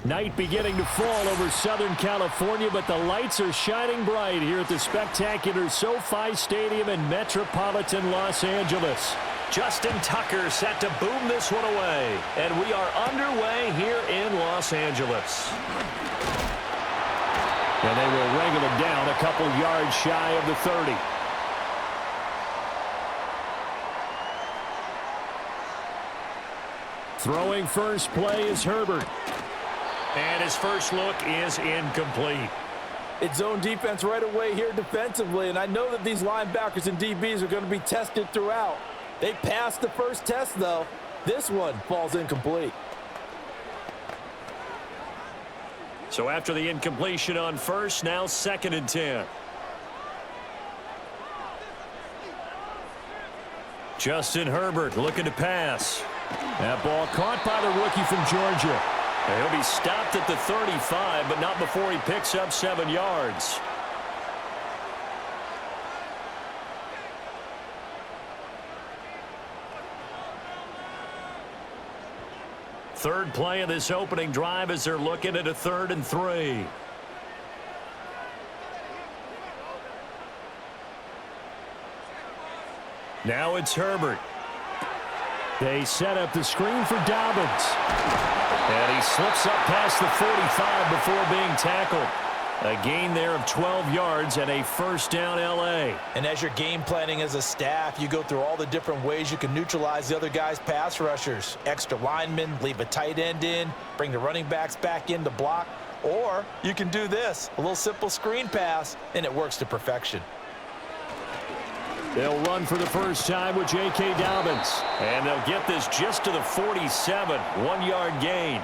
Night beginning to fall over Southern California, but the lights are shining bright here at the spectacular SoFi Stadium in metropolitan Los Angeles. Justin Tucker set to boom this one away, and we are underway here in Los Angeles. And they will wrangle him down a couple yards shy of the 30. Throwing first play is Herbert. And his first look is incomplete. It's zone defense right away here defensively, and I know that these linebackers and DBs are going to be tested throughout. They passed the first test, though. This one falls incomplete. So after the incompletion on first, now 2nd and 10. Justin Herbert looking to pass. That ball caught by the rookie from Georgia. And he'll be stopped at the 35, but not before he picks up 7 yards. Third play of this opening drive as they're looking at a 3rd and 3. Now it's Herbert. They set up the screen for Dobbins. And he slips up past the 45 before being tackled. A gain there of 12 yards and a first down L.A. And as you're game planning as a staff, you go through all the different ways you can neutralize the other guy's pass rushers. Extra linemen, leave a tight end in, bring the running backs back in to block. Or you can do this, a little simple screen pass, and it works to perfection. They'll run for the first time with J.K. Dobbins. And they'll get this just to the 47, 1-yard gain.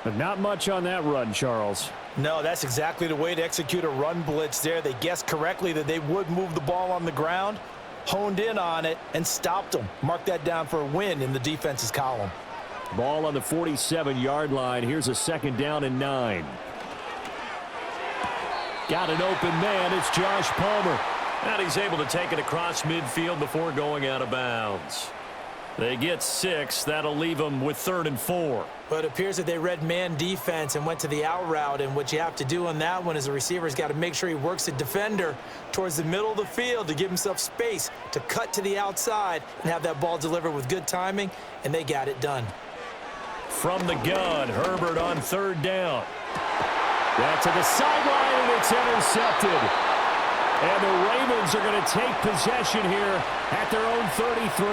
But not much on that run, Charles. No, that's exactly the way to execute a run blitz there. They guessed correctly that they would move the ball on the ground, honed in on it, and stopped them. Mark that down for a win in the defense's column. Ball on the 47-yard line. Here's a 2nd down and 9. Got an open man. It's Josh Palmer. And he's able to take it across midfield before going out of bounds. They get 6. That'll leave them with 3rd and 4. But it appears that they read man defense and went to the out route. And what you have to do on that one is the receiver's got to make sure he works the defender towards the middle of the field to give himself space to cut to the outside and have that ball delivered with good timing. And they got it done. From the gun, Herbert on 3rd down. That's to the sideline, and it's intercepted. And the Ravens are going to take possession here at their own 33.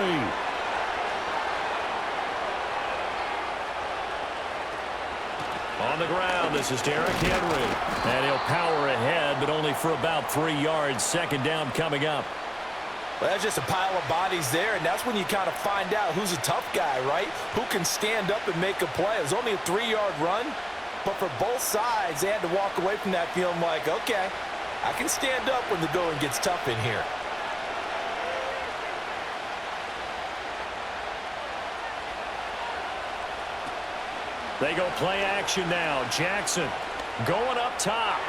On the ground, this is Derrick Henry. And he'll power ahead, but only for about 3 yards. 2nd down coming up. Well, that's just a pile of bodies there, and that's when you kind of find out who's a tough guy, right? Who can stand up and make a play. It was only a 3-yard run, but for both sides, they had to walk away from that feeling like, okay, I can stand up when the going gets tough in here. They go play action now. Jackson going up top.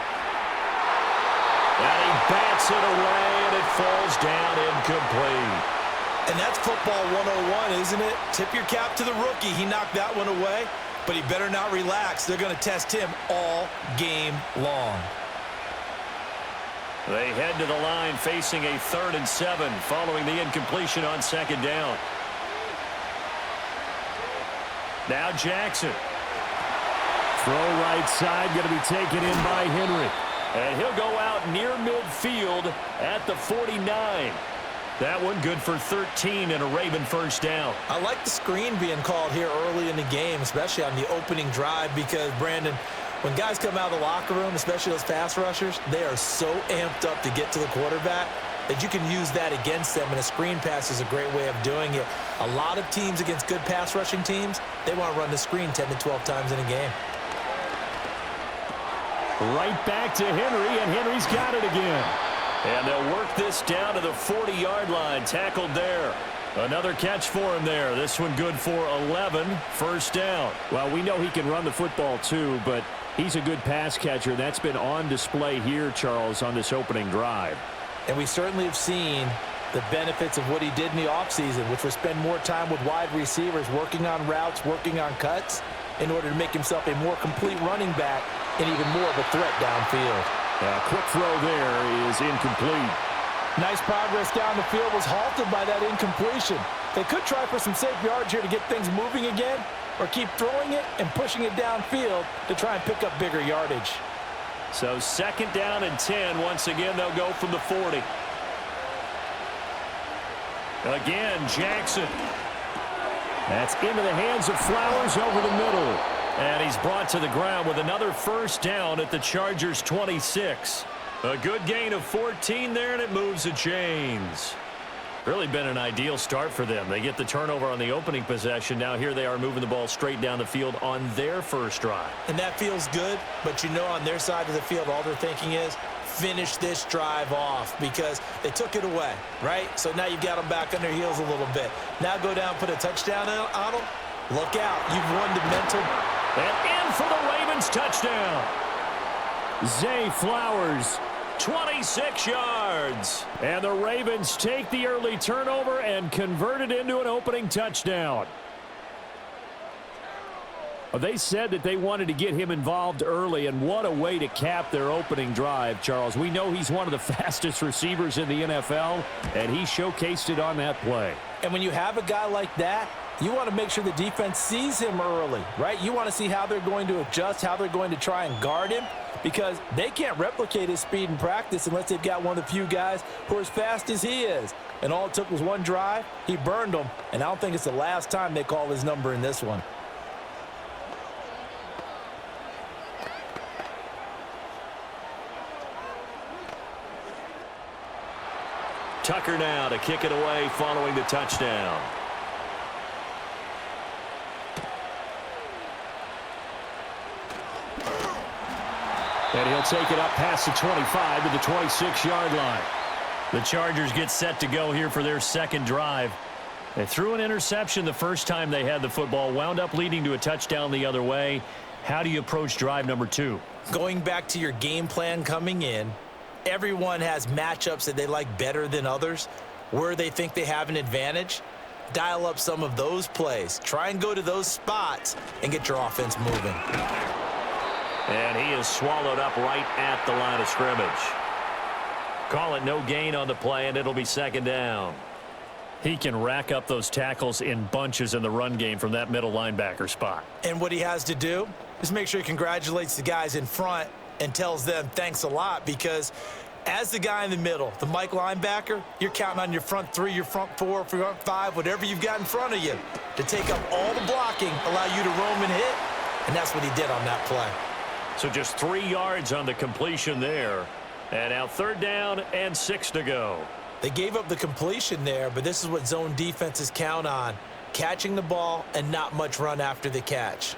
And he bats it away, and it falls down incomplete. And that's football 101, isn't it? Tip your cap to the rookie. He knocked that one away, but he better not relax. They're going to test him all game long. They head to the line facing a 3rd and 7 following the incompletion on 2nd down. Now Jackson. Throw right side, going to be taken in by Henry. And he'll go out near midfield at the 49. That one good for 13 and a Raven first down. I like the screen being called here early in the game, especially on the opening drive, because, Brandon, when guys come out of the locker room, especially those pass rushers, they are so amped up to get to the quarterback that you can use that against them, and a screen pass is a great way of doing it. A lot of teams against good pass rushing teams, they want to run the screen 10 to 12 times in a game. Right back to Henry, and Henry's got it again. And they'll work this down to the 40-yard line, tackled there. Another catch for him there. This one good for 11, first down. Well, we know he can run the football too, but he's a good pass catcher. That's been on display here, Charles, on this opening drive. And we certainly have seen the benefits of what he did in the offseason, which was spend more time with wide receivers, working on routes, working on cuts. in order to make himself a more complete running back and even more of a threat downfield. Quick throw there is incomplete. Nice progress down the field was halted by that incompletion. They could try for some safe yards here to get things moving again, or keep throwing it and pushing it downfield to try and pick up bigger yardage. So 2nd down and 10. Once again, they'll go from the 40. Again, Jackson. That's into the hands of Flowers over the middle. And he's brought to the ground with another 1st down at the Chargers' 26. A good gain of 14 there, and it moves the chains. Really been an ideal start for them. They get the turnover on the opening possession. Now here they are moving the ball straight down the field on their first drive. And that feels good, but you know on their side of the field all they're thinking is finish this drive off because they took it away, right? So now you've got them back on their heels a little bit. Now go down, put a touchdown on them. Look out. You've won the mental. And in for the Ravens touchdown. Zay Flowers. 26 yards. And the Ravens take the early turnover and convert it into an opening touchdown. They said that they wanted to get him involved early, and what a way to cap their opening drive, Charles. We know he's one of the fastest receivers in the NFL, and he showcased it on that play. And when you have a guy like that, you want to make sure the defense sees him early, right? You want to see how they're going to adjust, how they're going to try and guard him, because they can't replicate his speed in practice unless they've got one of the few guys who are as fast as he is. And all it took was one drive. He burned them, and I don't think it's the last time they call his number in this one. Tucker now to kick it away following the touchdown. And he'll take it up past the 25 to the 26-yard line. The Chargers get set to go here for their 2nd drive. They threw an interception the first time they had the football, wound up leading to a touchdown the other way. How do you approach drive number 2? Going back to your game plan coming in, everyone has matchups that they like better than others, where they think they have an advantage. Dial up some of those plays. Try and go to those spots and get your offense moving. And he is swallowed up right at the line of scrimmage. Call it no gain on the play, and it'll be 2nd down. He can rack up those tackles in bunches in the run game from that middle linebacker spot. And what he has to do is make sure he congratulates the guys in front and tells them thanks a lot, because as the guy in the middle, the Mike linebacker, you're counting on your front 3, your front 4, front 5, whatever you've got in front of you to take up all the blocking, allow you to roam and hit, and that's what he did on that play. So just 3 yards on the completion there. And now 3rd down and 6 to go. They gave up the completion there, but this is what zone defenses count on. Catching the ball and not much run after the catch.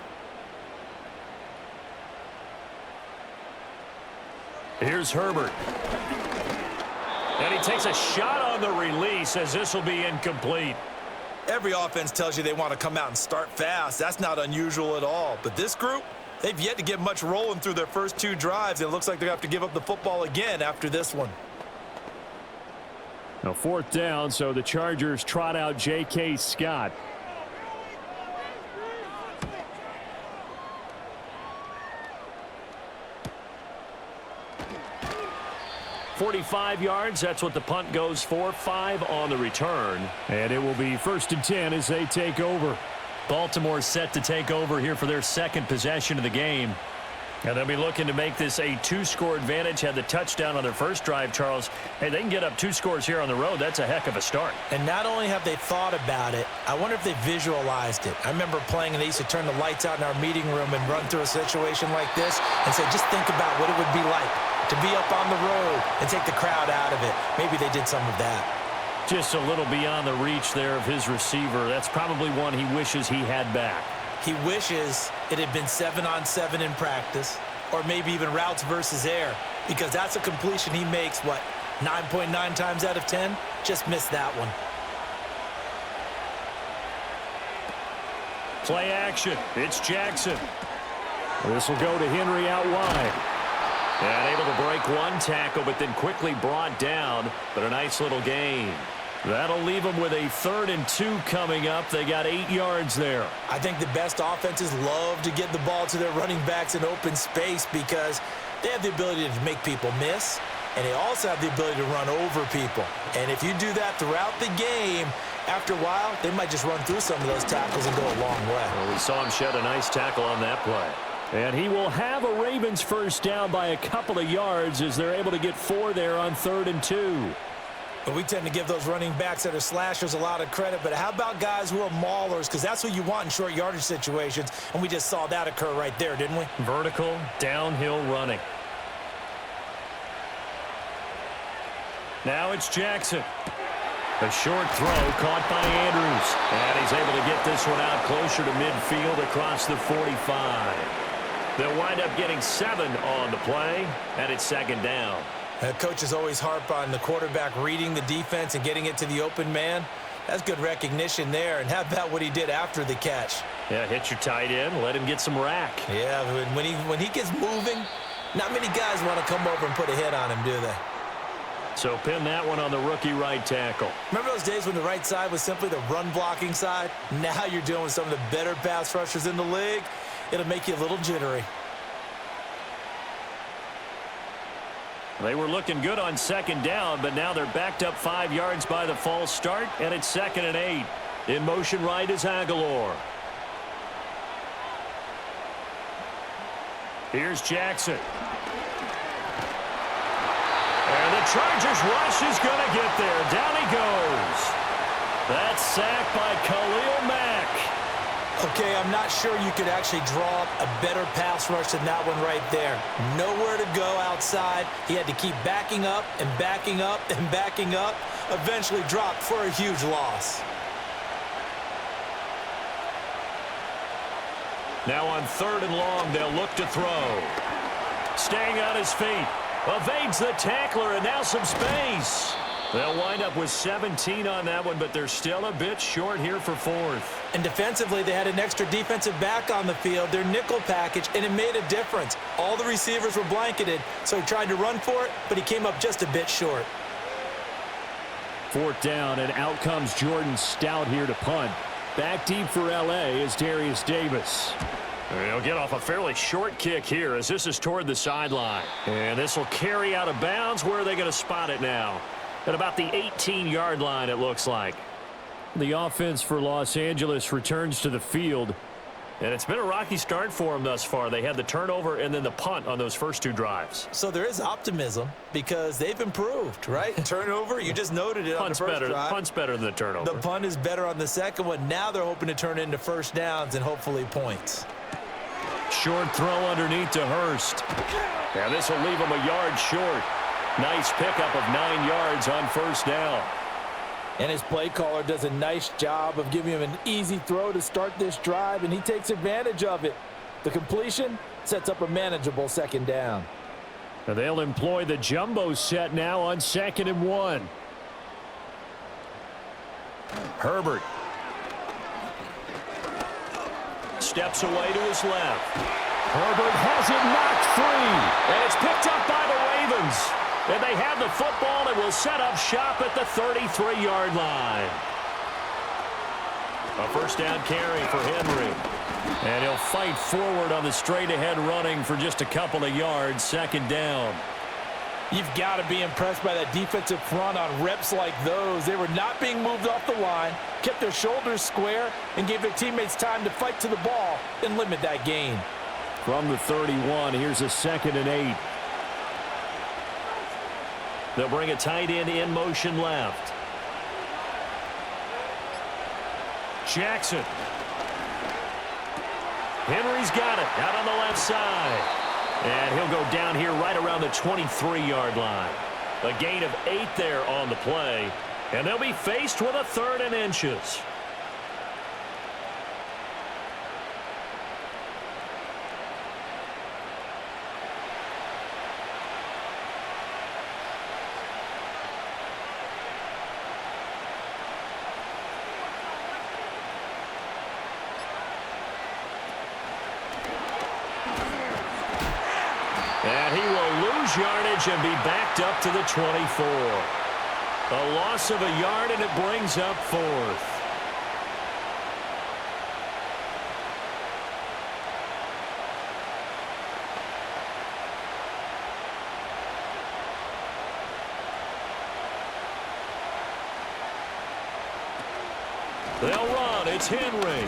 Here's Herbert. And he takes a shot on the release as this will be incomplete. Every offense tells you they want to come out and start fast. That's not unusual at all. But this group, they've yet to get much rolling through their first 2 drives. It looks like they're going to have to give up the football again after this one. Now 4th down, so the Chargers trot out J.K. Scott. .45 yards, that's what the punt goes for. 5 on the return. And it will be 1st and 10 as they take over. Baltimore set to take over here for their 2nd possession of the game. And they'll be looking to make this a 2-score advantage. Had the touchdown on their first drive, Charles. Hey, they can get up 2 scores here on the road. That's a heck of a start. And not only have they thought about it, I wonder if they visualized it. I remember playing, and they used to turn the lights out in our meeting room and run through a situation like this and say, just think about what it would be like to be up on the road and take the crowd out of it. Maybe they did some of that. Just a little beyond the reach there of his receiver. That's probably one he wishes he had back. He wishes it had been 7-on-7 in practice, or maybe even routes versus air, because that's a completion he makes, 9.9 times out of 10? Just missed that one. Play action. It's Jackson. This will go to Henry out wide. And able to break one tackle, but then quickly brought down, but a nice little gain. That'll leave them with a 3rd and 2 coming up. They got 8 yards there. I think the best offenses love to get the ball to their running backs in open space because they have the ability to make people miss, and they also have the ability to run over people. And if you do that throughout the game, after a while, they might just run through some of those tackles and go a long way. Well, we saw him shed a nice tackle on that play. And he will have a Ravens first down by a couple of yards as they're able to get 4 there on 3rd and 2. But we tend to give those running backs that are slashers a lot of credit. But how about guys who are maulers? Because that's what you want in short yardage situations. And we just saw that occur right there, didn't we? Vertical, downhill running. Now it's Jackson. A short throw caught by Andrews. And he's able to get this one out closer to midfield across the 45. They'll wind up getting 7 on the play, and it's 2nd down. Coaches always harp on the quarterback reading the defense and getting it to the open man. That's good recognition there. And how about what he did after the catch? Yeah, hit your tight end, let him get some rack. Yeah, when he gets moving, not many guys want to come over and put a hit on him, do they? So pin that one on the rookie right tackle. Remember those days when the right side was simply the run-blocking side? Now you're dealing with some of the better pass rushers in the league. It'll make you a little jittery. They were looking good on 2nd down, but now they're backed up 5 yards by the false start, and it's 2nd and 8. In motion right is Aguilar. Here's Jackson. And the Chargers rush is going to get there. Down he goes. That's sacked by Khalil Mack. Okay, I'm not sure you could actually draw up a better pass rush than that one right there. Nowhere to go outside. He had to keep backing up and backing up and backing up. Eventually dropped for a huge loss. Now on 3rd and long, they'll look to throw. Staying on his feet. Evades the tackler, and now some space. They'll wind up with 17 on that one, but they're still a bit short here for 4th. And defensively, they had an extra defensive back on the field, their nickel package, and it made a difference. All the receivers were blanketed, so he tried to run for it, but he came up just a bit short. 4th down, and out comes Jordan Stout here to punt. Back deep for L.A. is Darius Davis. He'll get off a fairly short kick here as this is toward the sideline. And this will carry out of bounds. Where are they going to spot it now? At about the 18-yard line, it looks like. The offense for Los Angeles returns to the field. And it's been a rocky start for them thus far. They had the turnover and then the punt on those first 2 drives. So there is optimism because they've improved, right? Turnover, you just noted it on the first drive. Punt's better than the turnover. The punt is better on the second one. Now they're hoping to turn into first downs and hopefully points. Short throw underneath to Hurst. And this will leave him a yard short. Nice pickup of 9 yards on 1st down. And his play caller does a nice job of giving him an easy throw to start this drive, and he takes advantage of it. The completion sets up a manageable 2nd down. And they'll employ the jumbo set now on 2nd and 1. Herbert. Steps away to his left. Herbert has it knocked free. And it's picked up by the Ravens. And they have the football and will set up shop at the 33-yard line. A first down carry for Henry. And he'll fight forward on the straight-ahead running for just a couple of yards. 2nd down. You've got to be impressed by that defensive front on reps like those. They were not being moved off the line, kept their shoulders square, and gave their teammates time to fight to the ball and limit that gain. From the 31, here's a 2nd and 8. They'll bring a tight end in motion left. Jackson. Henry's got it out on the left side. And he'll go down here right around the 23-yard line. A gain of 8 there on the play. And they'll be faced with a 3rd and inches. And he will lose yardage and be backed up to the 24. A loss of a yard, and it brings up fourth. They'll run. It's Henry.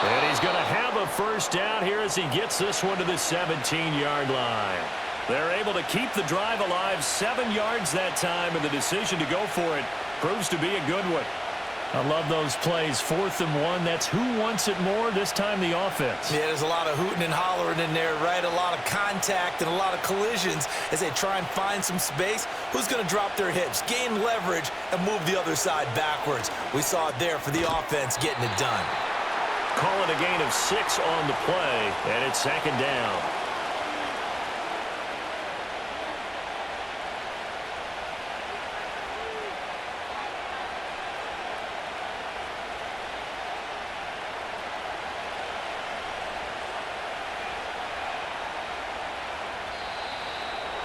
And he's going to have a first down here as he gets this one to the 17-yard line. They're able to keep the drive alive, 7 yards that time, and the decision to go for it proves to be a good one. I love those plays. 4th and 1. That's who wants it more, this time the offense. Yeah, there's a lot of hooting and hollering in there, right? A lot of contact and a lot of collisions as they try and find some space. Who's going to drop their hips, gain leverage, and move the other side backwards? We saw it there for the offense getting it done. Call it a gain of 6 on the play, and it's 2nd down.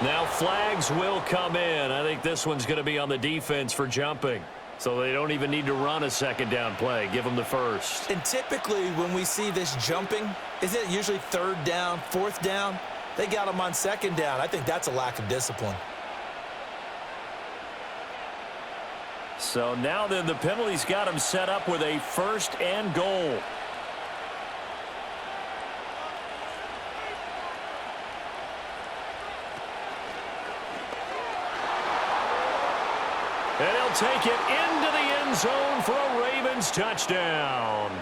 Now flags will come in. I think this one's going to be on the defense for jumping. So they don't even need to run a 2nd down play. Give them the first. And typically when we see this jumping, isn't it usually 3rd down, 4th down? They got them on 2nd down. I think that's a lack of discipline. So now then the penalty's got them set up with a 1st and goal. And he'll take it into the end zone for a Ravens touchdown.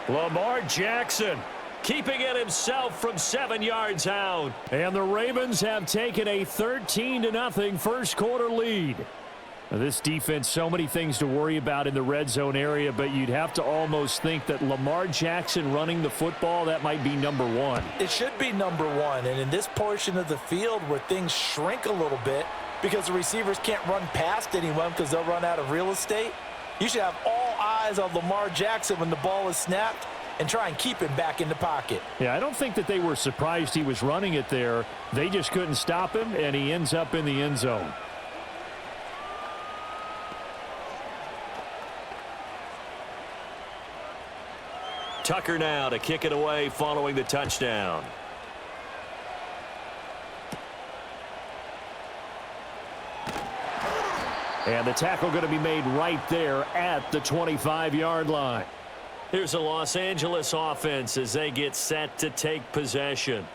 Lamar Jackson keeping it himself from 7 yards out. And the Ravens have taken a 13-0 first quarter lead. Now, this defense, so many things to worry about in the red zone area, but you'd have to almost think that Lamar Jackson running the football, that might be number 1. It should be number 1. And in this portion of the field where things shrink a little bit, because the receivers can't run past anyone because they'll run out of real estate, you should have all eyes on Lamar Jackson when the ball is snapped and try and keep him back in the pocket. Yeah, I don't think that they were surprised he was running it there. They just couldn't stop him, and he ends up in the end zone. Tucker now to kick it away following the touchdown. And the tackle going to be made right there at the 25-yard line. Here's a Los Angeles offense as they get set to take possession.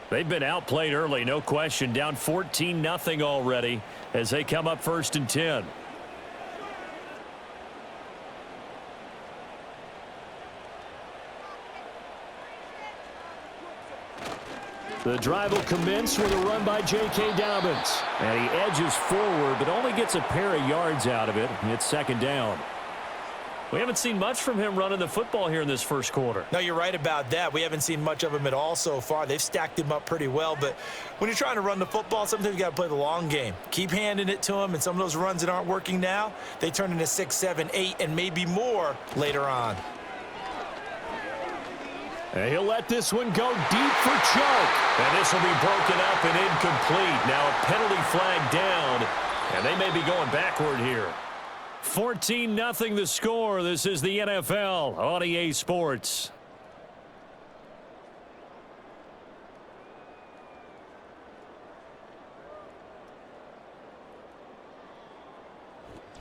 They've been outplayed early, no question. Down 14-0 already as they come up 1st and 10. The drive will commence with a run by J.K. Dobbins. And he edges forward, but only gets a pair of yards out of it. It's 2nd down. We haven't seen much from him running the football here in this first quarter. No, you're right about that. We haven't seen much of him at all so far. They've stacked him up pretty well, but when you're trying to run the football, sometimes you got to play the long game. Keep handing it to him, and some of those runs that aren't working now, they turn into 6, 7, 8, and maybe more later on. And he'll let this one go deep for Chark. And this will be broken up and incomplete. Now a penalty flag down, and they may be going backward here. 14-0 the score. This is the NFL on EA Sports.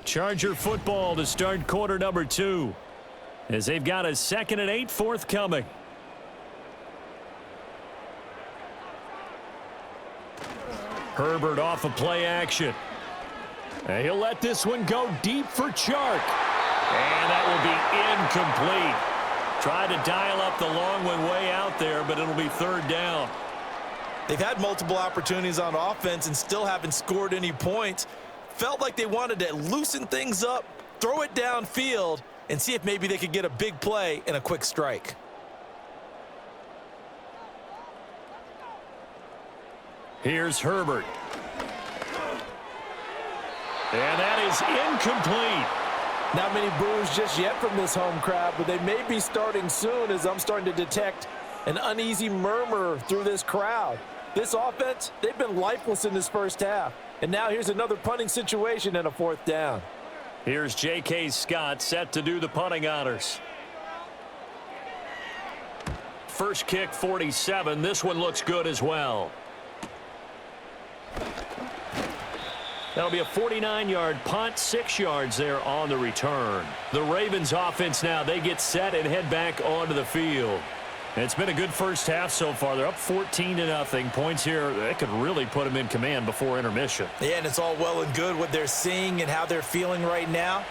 Charger football to start quarter number 2. As they've got a 2nd and 8 forthcoming. Herbert off of play action. And he'll let this one go deep for Chark. And that will be incomplete. Tried to dial up the long one way out there, but it'll be 3rd down. They've had multiple opportunities on offense and still haven't scored any points. Felt like they wanted to loosen things up, throw it downfield, and see if maybe they could get a big play and a quick strike. Here's Herbert. And that is incomplete. Not many boos just yet from this home crowd, but they may be starting soon as I'm starting to detect an uneasy murmur through this crowd. This offense, they've been lifeless in this first half. And now here's another punting situation and a 4th down. Here's J.K. Scott set to do the punting honors. First kick, 47. This one looks good as well. That'll be a 49-yard punt, 6 yards there on the return. The Ravens offense now, they get set and head back onto the field. It's been a good first half so far. They're up 14-0. Points here, that could really put them in command before intermission. Yeah, and it's all well and good what they're seeing and how they're feeling right now.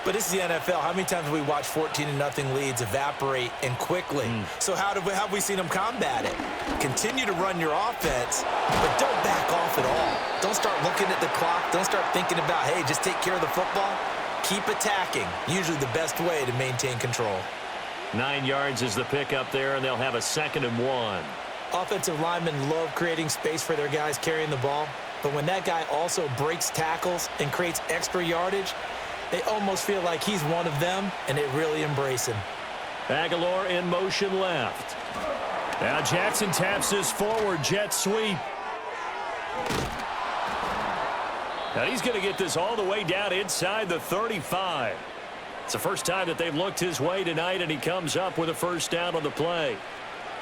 But this is the NFL. How many times have we watched 14-0 leads evaporate and quickly? So how have we seen them combat it? Continue to run your offense, but don't back off at all. Don't start looking at the clock. Don't start thinking about, hey, just take care of the football. Keep attacking. Usually the best way to maintain control. 9 yards is the pickup there, and they'll have a 2nd and 1. Offensive linemen love creating space for their guys carrying the ball, but when that guy also breaks tackles and creates extra yardage, they almost feel like he's one of them, and they really embrace him. Aguilar in motion left. Now Jackson taps this forward jet sweep. Now he's going to get this all the way down inside the 35. It's the first time that they've looked his way tonight, and he comes up with a first down on the play.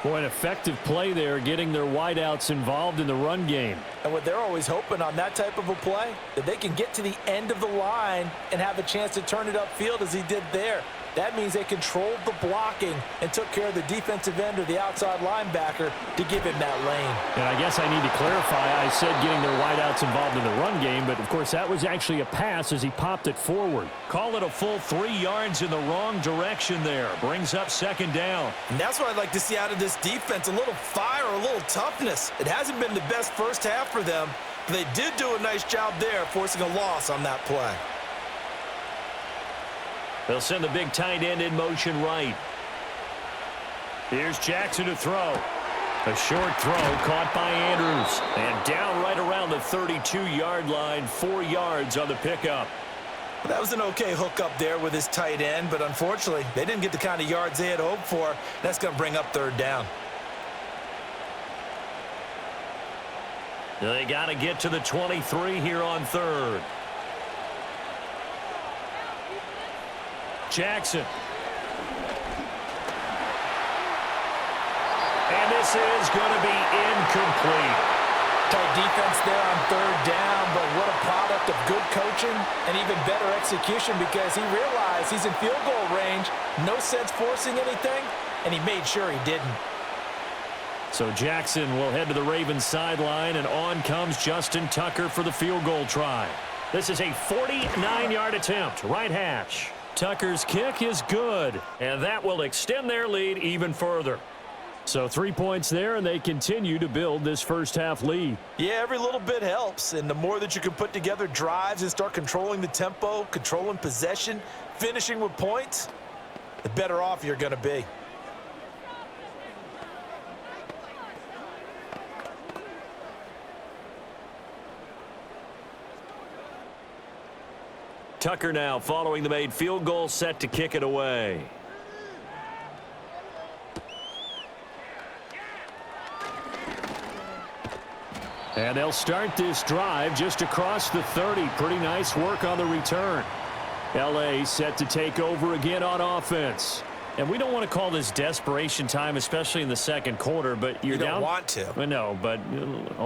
Boy, an effective play there, getting their wideouts involved in the run game. And what they're always hoping on that type of a play, that they can get to the end of the line and have a chance to turn it upfield as he did there. That means they controlled the blocking and took care of the defensive end or the outside linebacker to give him that lane. And I guess I need to clarify, I said getting their wideouts involved in the run game, but of course that was actually a pass as he popped it forward. Call it a full 3 yards in the wrong direction there. Brings up 2nd down. And that's what I'd like to see out of this defense, a little fire, a little toughness. It hasn't been the best first half for them, but they did do a nice job there forcing a loss on that play. They'll send the big tight end in motion right. Here's Jackson to throw. A short throw caught by Andrews. And down right around the 32-yard line, 4 yards on the pickup. That was an okay hook up there with his tight end, but unfortunately, they didn't get the kind of yards they had hoped for. That's going to bring up 3rd down. They got to get to the 23 here on 3rd. Jackson. And this is going to be incomplete. Tight defense there on 3rd down, but what a product of good coaching and even better execution because he realized he's in field goal range. No sense forcing anything, and he made sure he didn't. So Jackson will head to the Ravens sideline, and on comes Justin Tucker for the field goal try. This is a 49-yard attempt, right hash. Tucker's kick is good, and that will extend their lead even further. So 3 points there, and they continue to build this first half lead. Yeah, every little bit helps, and the more that you can put together drives and start controlling the tempo, controlling possession, finishing with points, the better off you're going to be. Tucker now following the made field goal, set to kick it away. And they'll start this drive just across the 30. Pretty nice work on the return. L.A. set to take over again on offense. And we don't want to call this desperation time, especially in the second quarter, but you're down. You don't want to. Well, no, but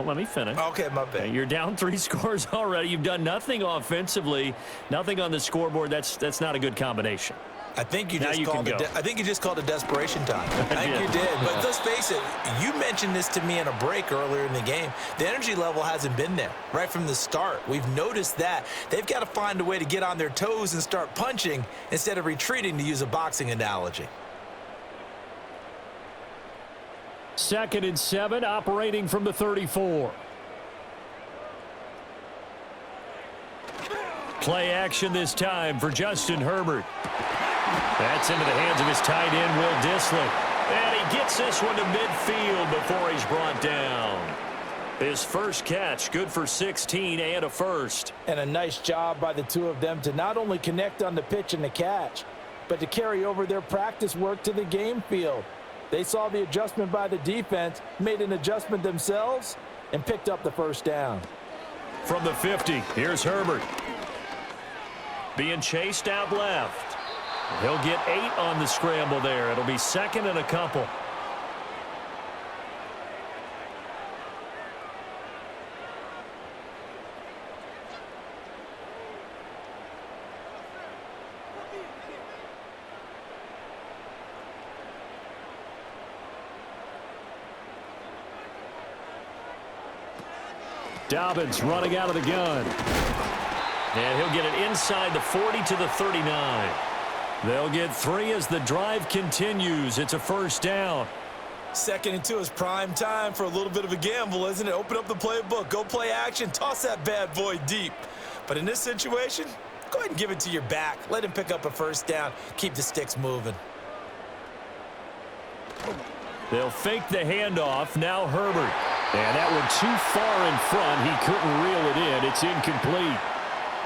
let me finish. Okay, my bad. You're down 3 scores already. You've done nothing offensively, nothing on the scoreboard. That's not a good combination. I think you just called a desperation time. I think you did. But let's face it, you mentioned this to me in a break earlier in the game. The energy level hasn't been there right from the start. We've noticed that. They've got to find a way to get on their toes and start punching instead of retreating, to use a boxing analogy. 2nd and 7, operating from the 34. Play action this time for Justin Herbert. That's into the hands of his tight end, Will Dissly. And he gets this one to midfield before he's brought down. His first catch, good for 16 and a first. And a nice job by the two of them to not only connect on the pitch and the catch, but to carry over their practice work to the game field. They saw the adjustment by the defense, made an adjustment themselves, and picked up the first down. From the 50, here's Herbert. Being chased out left. He'll get 8 on the scramble there. It'll be second and a couple. Dobbins running out of the gun. And he'll get it inside the 40 to the 39. They'll get 3 as the drive continues. It's a first down. 2nd and 2 is prime time for a little bit of a gamble, isn't it? Open up the playbook, go play action, toss that bad boy deep. But in this situation, go ahead and give it to your back. Let him pick up a first down. Keep the sticks moving. They'll fake the handoff. Now Herbert. And that one too far in front. He couldn't reel it in. It's incomplete.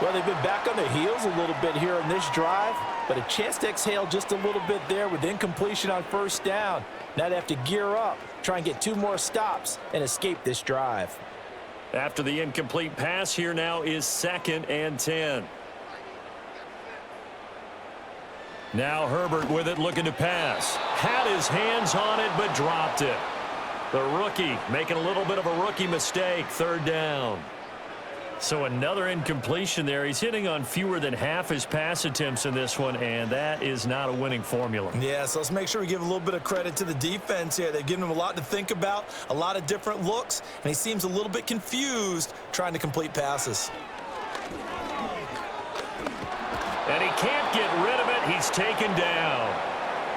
Well, they've been back on their heels a little bit here on this drive, but a chance to exhale just a little bit there with incompletion on first down. Now they have to gear up, try and get 2 more stops, and escape this drive. After the incomplete pass, here now is 2nd and 10. Now Herbert with it, looking to pass. Had his hands on it, but dropped it. The rookie making a little bit of a rookie mistake. 3rd down. So another incompletion there. He's hitting on fewer than half his pass attempts in this one, and that is not a winning formula. Yeah, so let's make sure we give a little bit of credit to the defense here. They've given him a lot to think about, a lot of different looks, and he seems a little bit confused trying to complete passes. And he can't get rid of it. He's taken down.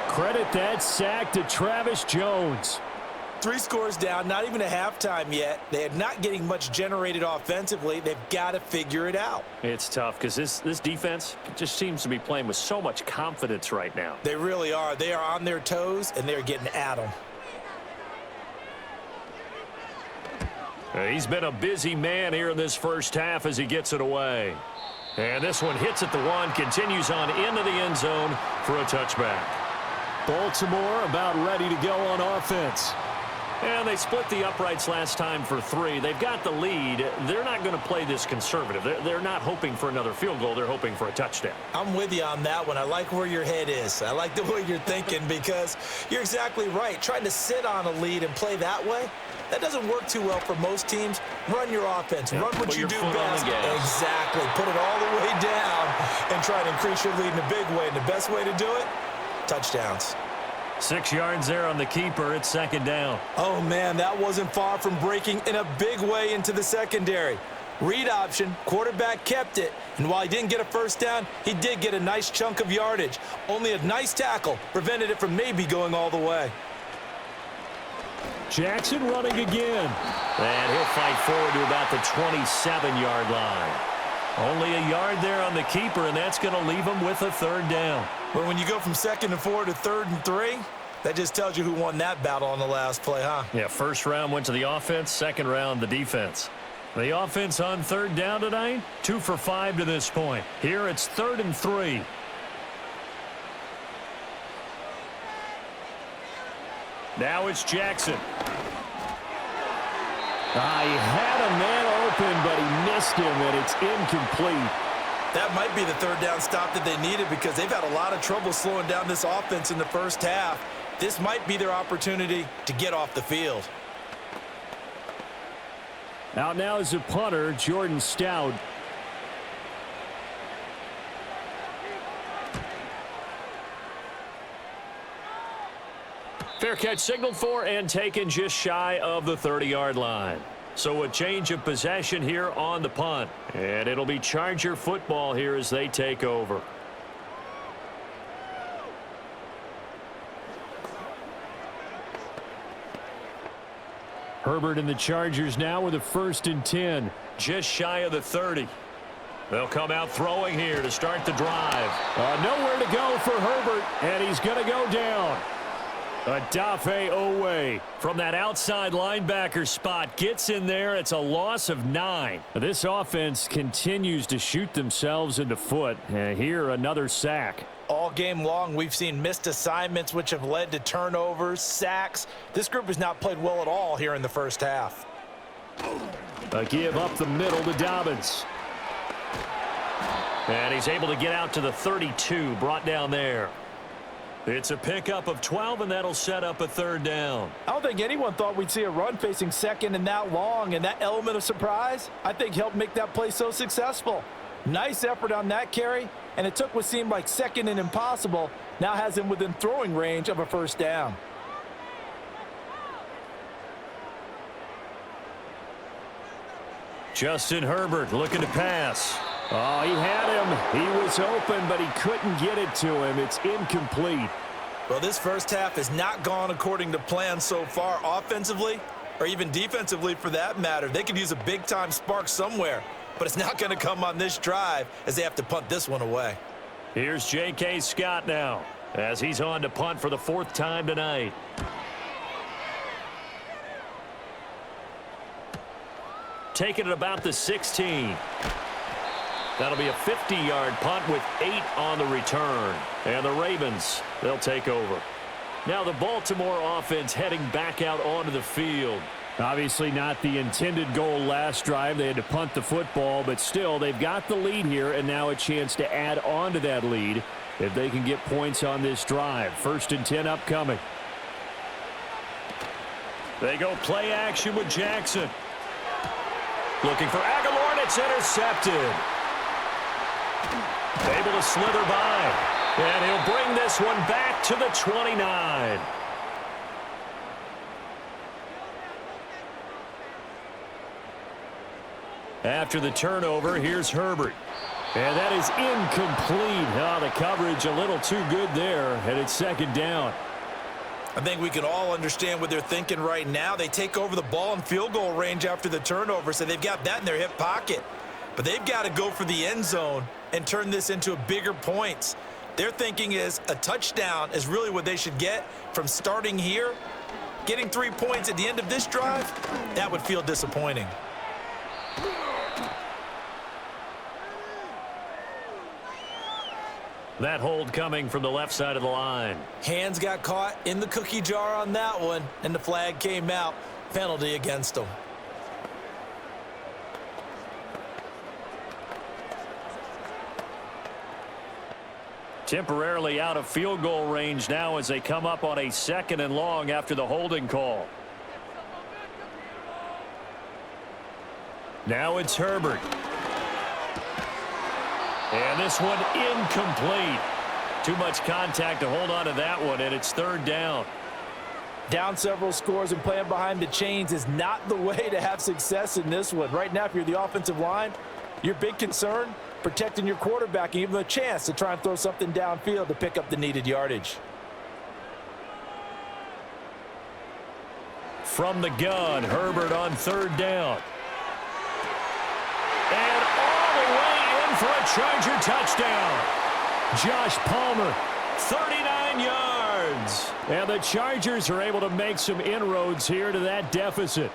Credit that sack to Travis Jones. 3 scores down, not even a halftime yet. They are not getting much generated offensively. They've got to figure it out. It's tough because this defense just seems to be playing with so much confidence right now. They really are. They are on their toes, and they're getting at them. He's been a busy man here in this first half as he gets it away. And this one hits at the 1, continues on into the end zone for a touchback. Baltimore about ready to go on offense. And they split the uprights last time for 3. They've got the lead. They're not going to play this conservative. They're not hoping for another field goal. They're hoping for a touchdown. I'm with you on that one. I like where your head is. I like the way you're thinking because you're exactly right. Trying to sit on a lead and play that way, that doesn't work too well for most teams. Run your offense. Run what you do best. Exactly. Put it all the way down and try to increase your lead in a big way. And the best way to do it, touchdowns. 6 yards there on the keeper. It's 2nd down. Oh, man, that wasn't far from breaking in a big way into the secondary. Read option, quarterback kept it, and while he didn't get a first down, he did get a nice chunk of yardage. Only a nice tackle prevented it from maybe going all the way. Jackson running again. And he'll fight forward to about the 27-yard line. Only a yard there on the keeper, and that's going to leave him with a 3rd down. But when you go from 2nd and 4 to 3rd and 3, that just tells you who won that battle on the last play, huh? Yeah, first round went to the offense, 2nd round the defense. The offense on 3rd down tonight, 2 for 5 to this point. Here it's 3rd and 3. Now it's Jackson. He had a man open, but he missed him, and it's incomplete. That might be the 3rd down stop that they needed because they've had a lot of trouble slowing down this offense in the first half. This might be their opportunity to get off the field. Out now is a punter, Jordan Stout. Fair catch signaled for and taken just shy of the 30-yard line. So a change of possession here on the punt. And it'll be Charger football here as they take over. Herbert and the Chargers now with a 1st and 10. Just shy of the 30. They'll come out throwing here to start the drive. Nowhere to go for Herbert, and he's going to go down. Adafe Owe from that outside linebacker spot gets in there. It's a loss of 9. This offense continues to shoot themselves in the foot. Here, another sack. All game long, we've seen missed assignments, which have led to turnovers, sacks. This group has not played well at all here in the first half. A give up the middle to Dobbins. And he's able to get out to the 32, brought down there. It's a pickup of 12, and that'll set up a third down. I don't think anyone thought we'd see a run facing second and that long, and that element of surprise, I think, helped make that play so successful. Nice effort on that carry, and it took what seemed like second and impossible, now has him within throwing range of a first down. Justin Herbert looking to pass. Oh, he had him. He was open, but he couldn't get it to him. It's incomplete. Well, this first half has not gone according to plan so far offensively, or even defensively for that matter. They could use a big-time spark somewhere, but it's not going to come on this drive as they have to punt this one away. Here's J.K. Scott now as he's on to punt for the 4th time tonight. Taking it about the 16. That'll be a 50-yard punt with 8 on the return. And the Ravens, they'll take over. Now the Baltimore offense heading back out onto the field. Obviously not the intended goal last drive. They had to punt the football, but still they've got the lead here, and now a chance to add on to that lead if they can get points on this drive. 1st and 10 upcoming. They go play action with Jackson. Looking for Aguilar, and it's intercepted. Able to slither by. And he'll bring this one back to the 29. After the turnover, here's Herbert. And that is incomplete. Oh, the coverage a little too good there, and it's 2nd down. I think we can all understand what they're thinking right now. They take over the ball in field goal range after the turnover, so they've got that in their hip pocket. But they've got to go for the end zone and turn this into bigger points. Their thinking is a touchdown is really what they should get from starting here. Getting 3 points at the end of this drive, that would feel disappointing. That hold coming from the left side of the line. Hands got caught in the cookie jar on that one, and the flag came out. Penalty against them. Temporarily out of field goal range now as they come up on a 2nd and long after the holding call. Now it's Herbert. And this one incomplete. Too much contact to hold on to that one, and it's 3rd down. Down several scores and playing behind the chains is not the way to have success in this one. Right now, if you're the offensive line, your big concern, protecting your quarterback and give him a chance to try and throw something downfield to pick up the needed yardage. From the gun, Herbert on 3rd down. And all the way in for a Charger touchdown. Josh Palmer. 39 yards. And the Chargers are able to make some inroads here to that deficit.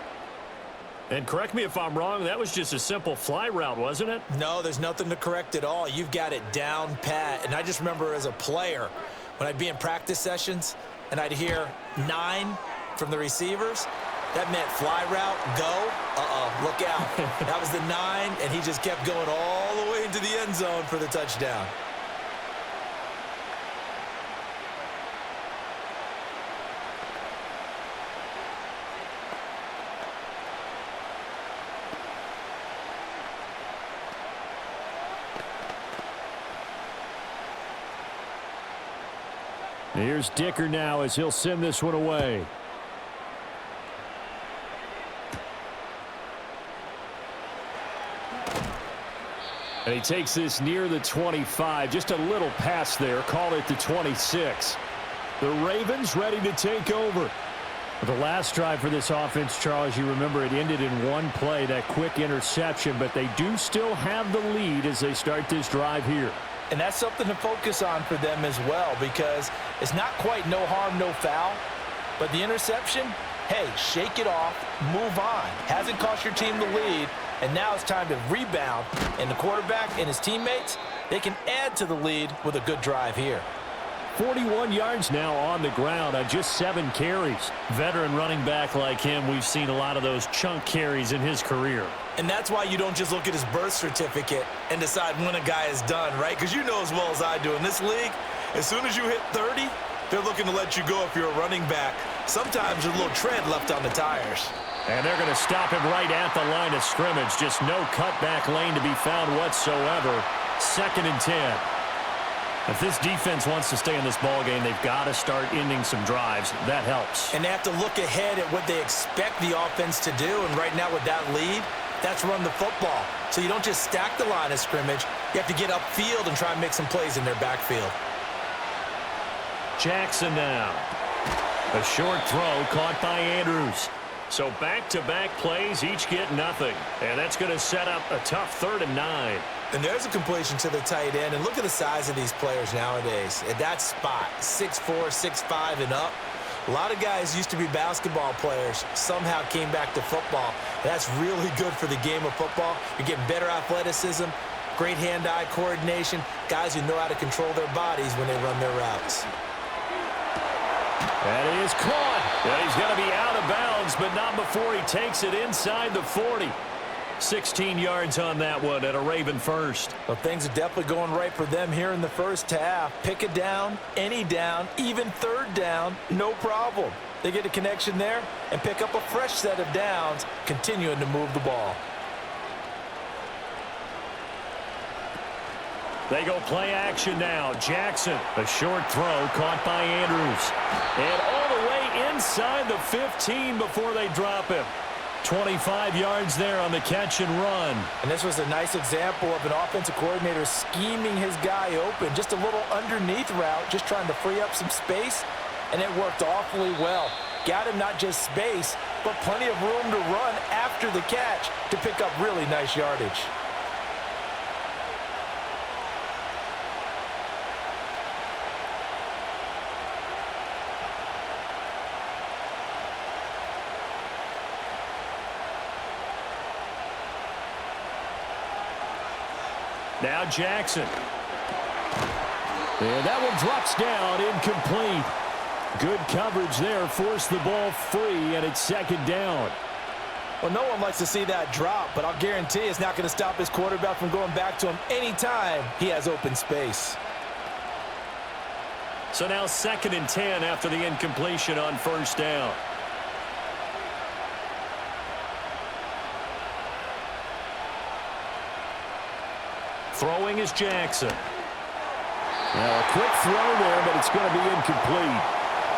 And correct me if I'm wrong, that was just a simple fly route, wasn't it? No, there's nothing to correct at all. You've got it down pat. And I just remember as a player, when I'd be in practice sessions and I'd hear 9 from the receivers, that meant fly route, go. Look out. That was the 9, and he just kept going all the way into the end zone for the touchdown. Here's Dicker now as he'll send this one away. And he takes this near the 25. Just a little pass there. Call it the 26. The Ravens ready to take over. The last drive for this offense, Charles, you remember it ended in one play, that quick interception, but they do still have the lead as they start this drive here. And that's something to focus on for them as well, because it's not quite no harm, no foul. But the interception, hey, shake it off, move on. Hasn't cost your team the lead, and now it's time to rebound. And the quarterback and his teammates, they can add to the lead with a good drive here. 41 yards now on the ground on just 7 carries. Veteran running back like him, we've seen a lot of those chunk carries in his career. And that's why you don't just look at his birth certificate and decide when a guy is done, right? Because you know as well as I do, in this league, as soon as you hit 30, they're looking to let you go if you're a running back. Sometimes there's a little tread left on the tires. And they're going to stop him right at the line of scrimmage. Just no cutback lane to be found whatsoever. 2nd and 10. If this defense wants to stay in this ball game, they've got to start ending some drives. That helps. And they have to look ahead at what they expect the offense to do. And right now with that lead, that's run the football. So you don't just stack the line of scrimmage. You have to get upfield and try and make some plays in their backfield. Jackson now. A short throw caught by Andrews. So back-to-back plays, each get nothing. And that's going to set up a tough 3rd and 9. And there's a completion to the tight end. And look at the size of these players nowadays. At that spot, 6'4", 6'5", and up. A lot of guys used to be basketball players, somehow came back to football. And that's really good for the game of football. You're getting better athleticism, great hand-eye coordination, guys who know how to control their bodies when they run their routes. That is caught. And he's going to be out of bounds, but not before he takes it inside the 40. 16 yards on that one at a Raven first. Well, things are definitely going right for them here in the first half. Pick a down, any down, even 3rd down, no problem. They get a connection there and pick up a fresh set of downs, continuing to move the ball. They go play action now. Jackson, a short throw caught by Andrews. And all the way inside the 15 before they drop him. 25 yards there on the catch and run. And this was a nice example of an offensive coordinator scheming his guy open. Just a little underneath route, just trying to free up some space, and it worked awfully well. Got him not just space, but plenty of room to run after the catch to pick up really nice yardage. Now Jackson. And that one drops down, incomplete. Good coverage there, forced the ball free, and it's 2nd down. Well, no one likes to see that drop, but I'll guarantee it's not going to stop his quarterback from going back to him anytime he has open space. So now 2nd and 10 after the incompletion on 1st down. Throwing is Jackson. Now a quick throw there, but it's going to be incomplete.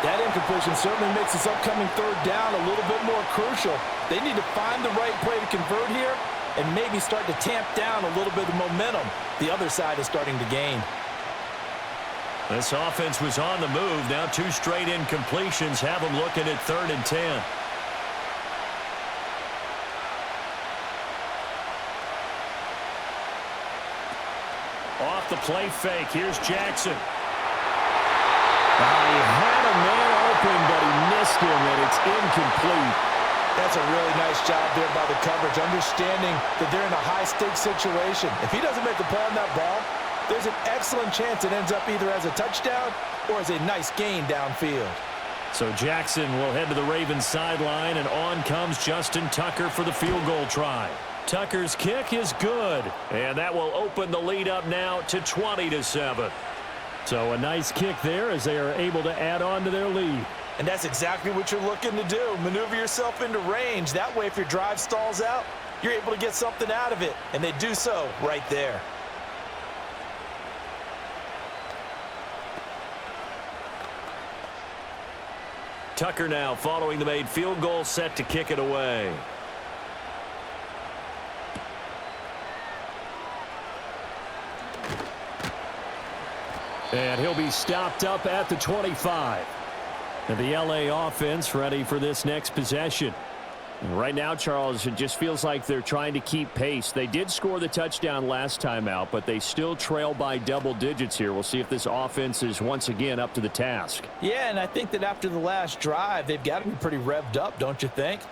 That incompletion certainly makes this upcoming 3rd down a little bit more crucial. They need to find the right play to convert here and maybe start to tamp down a little bit of momentum. The other side is starting to gain. This offense was on the move. Now 2 straight incompletions have them looking at 3rd and 10. Off the play fake. Here's Jackson. He had a man open, but he missed him, and it's incomplete. That's a really nice job there by the coverage, understanding that they're in a high-stakes situation. If he doesn't make a play on that ball, there's an excellent chance it ends up either as a touchdown or as a nice gain downfield. So Jackson will head to the Ravens sideline, and on comes Justin Tucker for the field goal try. Tucker's kick is good, and that will open the lead up now to 20-7. So a nice kick there as they are able to add on to their lead. And that's exactly what you're looking to do. Maneuver yourself into range. That way, if your drive stalls out, you're able to get something out of it. And they do so right there. Tucker now following the made field goal, set to kick it away. And he'll be stopped up at the 25. And the LA offense ready for this next possession. And right now, Charles, it just feels like they're trying to keep pace. They did score the touchdown last time out, but they still trail by double digits here. We'll see if this offense is once again up to the task. Yeah, and I think that after the last drive, they've got to be pretty revved up, don't you think?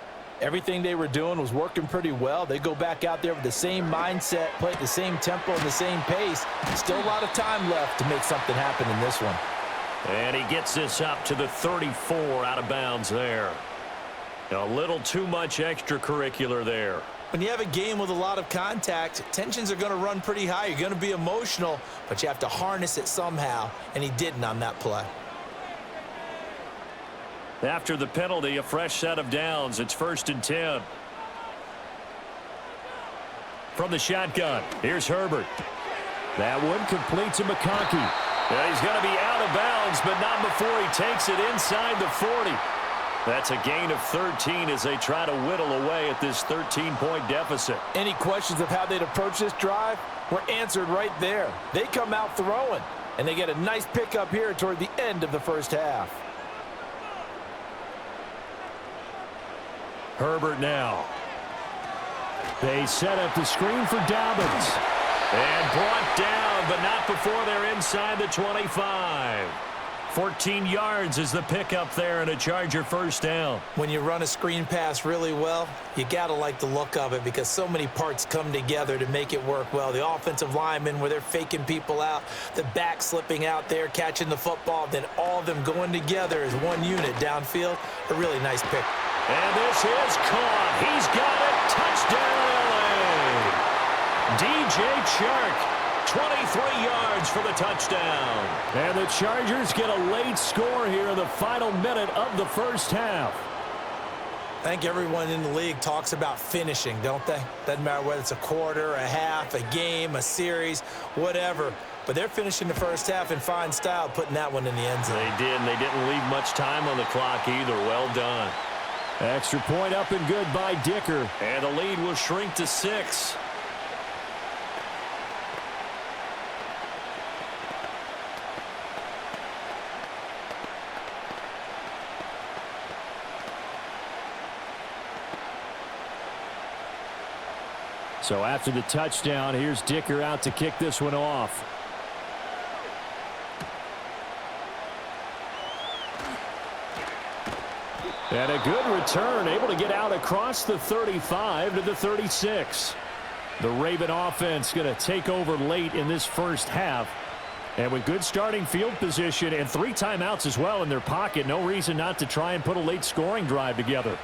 Everything they were doing was working pretty well. They go back out there with the same mindset, play at the same tempo and the same pace. Still a lot of time left to make something happen in this one. And he gets this up to the 34 out of bounds there. A little too much extracurricular there. When you have a game with a lot of contact, tensions are going to run pretty high. You're going to be emotional, but you have to harness it somehow, and he didn't on that play. After the penalty, a fresh set of downs. It's 1st and 10. From the shotgun, here's Herbert. That one complete to McCaffrey. He's going to be out of bounds, but not before he takes it inside the 40. That's a gain of 13 as they try to whittle away at this 13-point deficit. Any questions of how they'd approach this drive were answered right there. They come out throwing, and they get a nice pickup here toward the end of the first half. Herbert now. They set up the screen for Dobbins. And brought down, but not before they're inside the 25. 14 yards is the pickup there and a Charger first down. When you run a screen pass really well, you got to like the look of it because so many parts come together to make it work well. The offensive linemen where they're faking people out, the back slipping out there, catching the football, then all of them going together as one unit downfield. A really nice pick. And this is caught. He's got it. Touchdown, LA. DJ Chark. 23 yards for the touchdown. And the Chargers get a late score here in the final minute of the first half. I think everyone in the league talks about finishing, don't they? Doesn't matter whether it's a quarter, a half, a game, a series, whatever. But they're finishing the first half in fine style, putting that one in the end zone. They did, and they didn't leave much time on the clock either. Well done. Extra point up and good by Dicker. And the lead will shrink to 6. So after the touchdown, here's Dicker out to kick this one off. And a good return, able to get out across the 35 to the 36. The Raven offense going to take over late in this first half. And with good starting field position and 3 timeouts as well in their pocket, no reason not to try and put a late scoring drive together.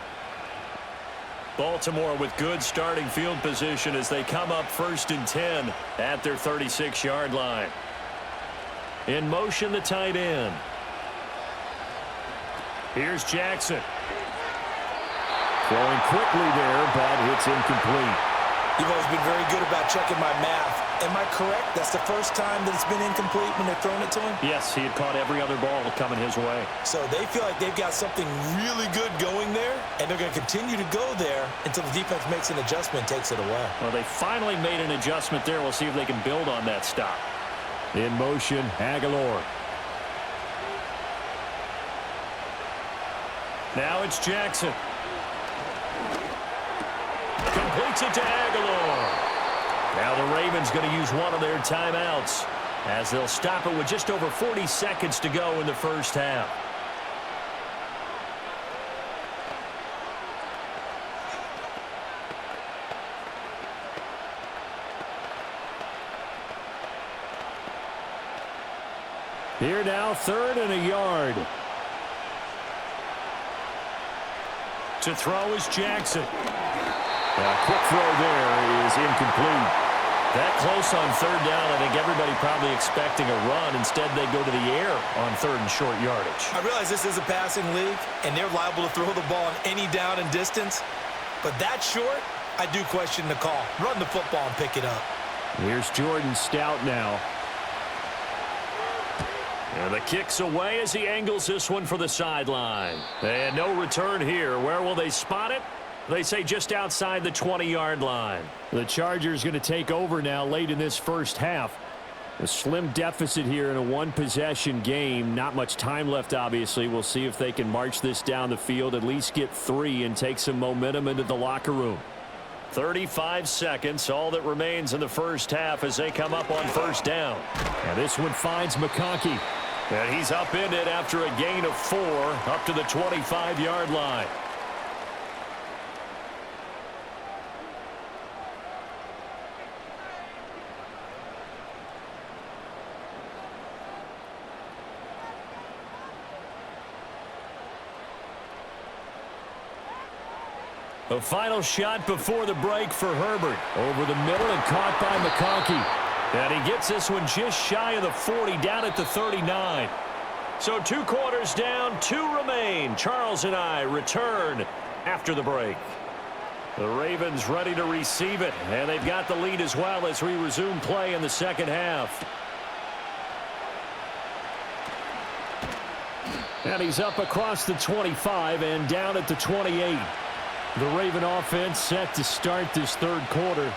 Baltimore with good starting field position as they come up 1st and 10 at their 36-yard line. In motion, the tight end. Here's Jackson. Throwing quickly there, but it's incomplete. You've always been very good about checking my math. Am I correct? That's the first time that it's been incomplete when they're throwing it to him? Yes, he had caught every other ball coming his way. So they feel like they've got something really good going there, and they're going to continue to go there until the defense makes an adjustment and takes it away. Well, they finally made an adjustment there. We'll see if they can build on that stop. In motion, Aguilar. Now it's Jackson. Completes it to Aguilar. Now the Ravens going to use one of their timeouts as they'll stop it with just over 40 seconds to go in the first half. Here now, 3rd and a yard. To throw is Jackson. A quick throw there is incomplete. That close on 3rd down, I think everybody probably expecting a run. Instead, they go to the air on 3rd and short yardage. I realize this is a passing league, and they're liable to throw the ball on any down and distance. But that short, I do question the call. Run the football and pick it up. Here's Jordan Stout now. And the kick's away as he angles this one for the sideline. And no return here. Where will they spot it? They say just outside the 20-yard line. The Chargers going to take over now late in this first half. A slim deficit here in a one-possession game. Not much time left, obviously. We'll see if they can march this down the field, at least get 3 and take some momentum into the locker room. 35 seconds, all that remains in the first half as they come up on 1st down. Now this one finds McCaffrey. And he's upended after a gain of 4 up to the 25-yard line. A final shot before the break for Herbert. Over the middle and caught by McCaffrey. And he gets this one just shy of the 40, down at the 39. So 2 quarters down, 2 remain. Charles and I return after the break. The Ravens ready to receive it, and they've got the lead as well as we resume play in the second half. And he's up across the 25 and down at the 28. The Raven offense set to start this third quarter.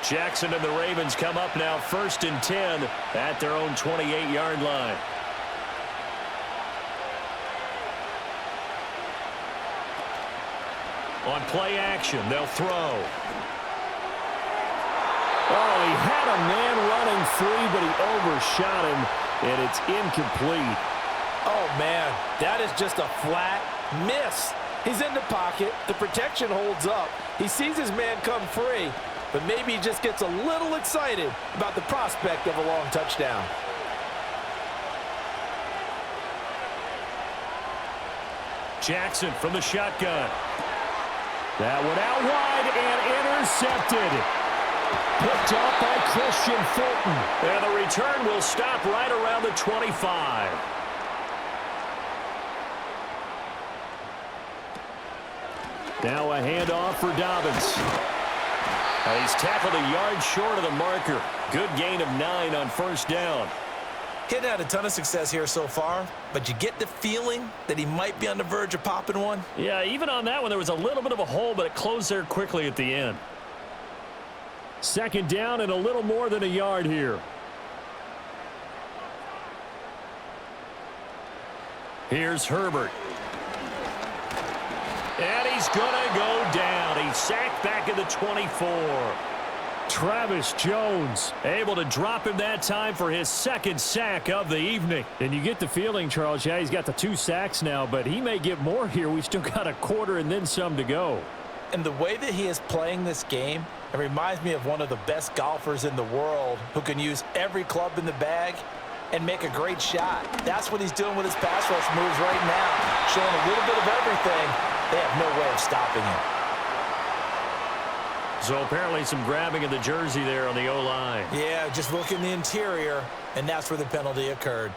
Jackson and the Ravens come up now 1st and 10 at their own 28-yard line. On play action, they'll throw. Oh, he had a man running free, but he overshot him, and it's incomplete. Oh, man, that is just a flat miss. He's in the pocket. The protection holds up. He sees his man come free, but maybe he just gets a little excited about the prospect of a long touchdown. Jackson from the shotgun. That one out wide and intercepted. Picked up by Christian Fulton. And the return will stop right around the 25. Now a handoff for Dobbins. He's tackled a yard short of the marker. Good gain of 9 on 1st down. He hadn't had a ton of success here so far, but you get the feeling that he might be on the verge of popping one. Yeah, even on that one, there was a little bit of a hole, but it closed there quickly at the end. 2nd down and a little more than a yard here. Here's Herbert. And he's going to go down. He's sacked back at the 24. Travis Jones able to drop him that time for his 2nd sack of the evening. And you get the feeling, Charles, yeah, he's got the 2 sacks now, but he may get more here. We still got a quarter and then some to go. And the way that he is playing this game, it reminds me of one of the best golfers in the world who can use every club in the bag and make a great shot. That's what he's doing with his pass rush moves right now, showing a little bit of everything. They have no way of stopping him. So apparently some grabbing of the jersey there on the O-line. Yeah, just look in the interior, and that's where the penalty occurred.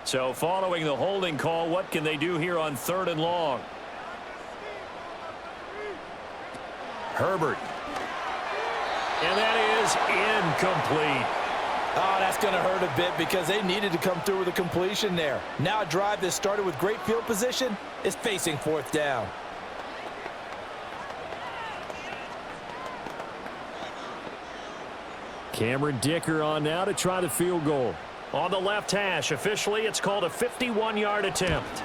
So following the holding call, what can they do here on 3rd and long? Herbert. And that is incomplete. Oh, that's going to hurt a bit because they needed to come through with a completion there. Now a drive that started with great field position is facing 4th down. Cameron Dicker on now to try the field goal. On the left hash, officially it's called a 51-yard attempt.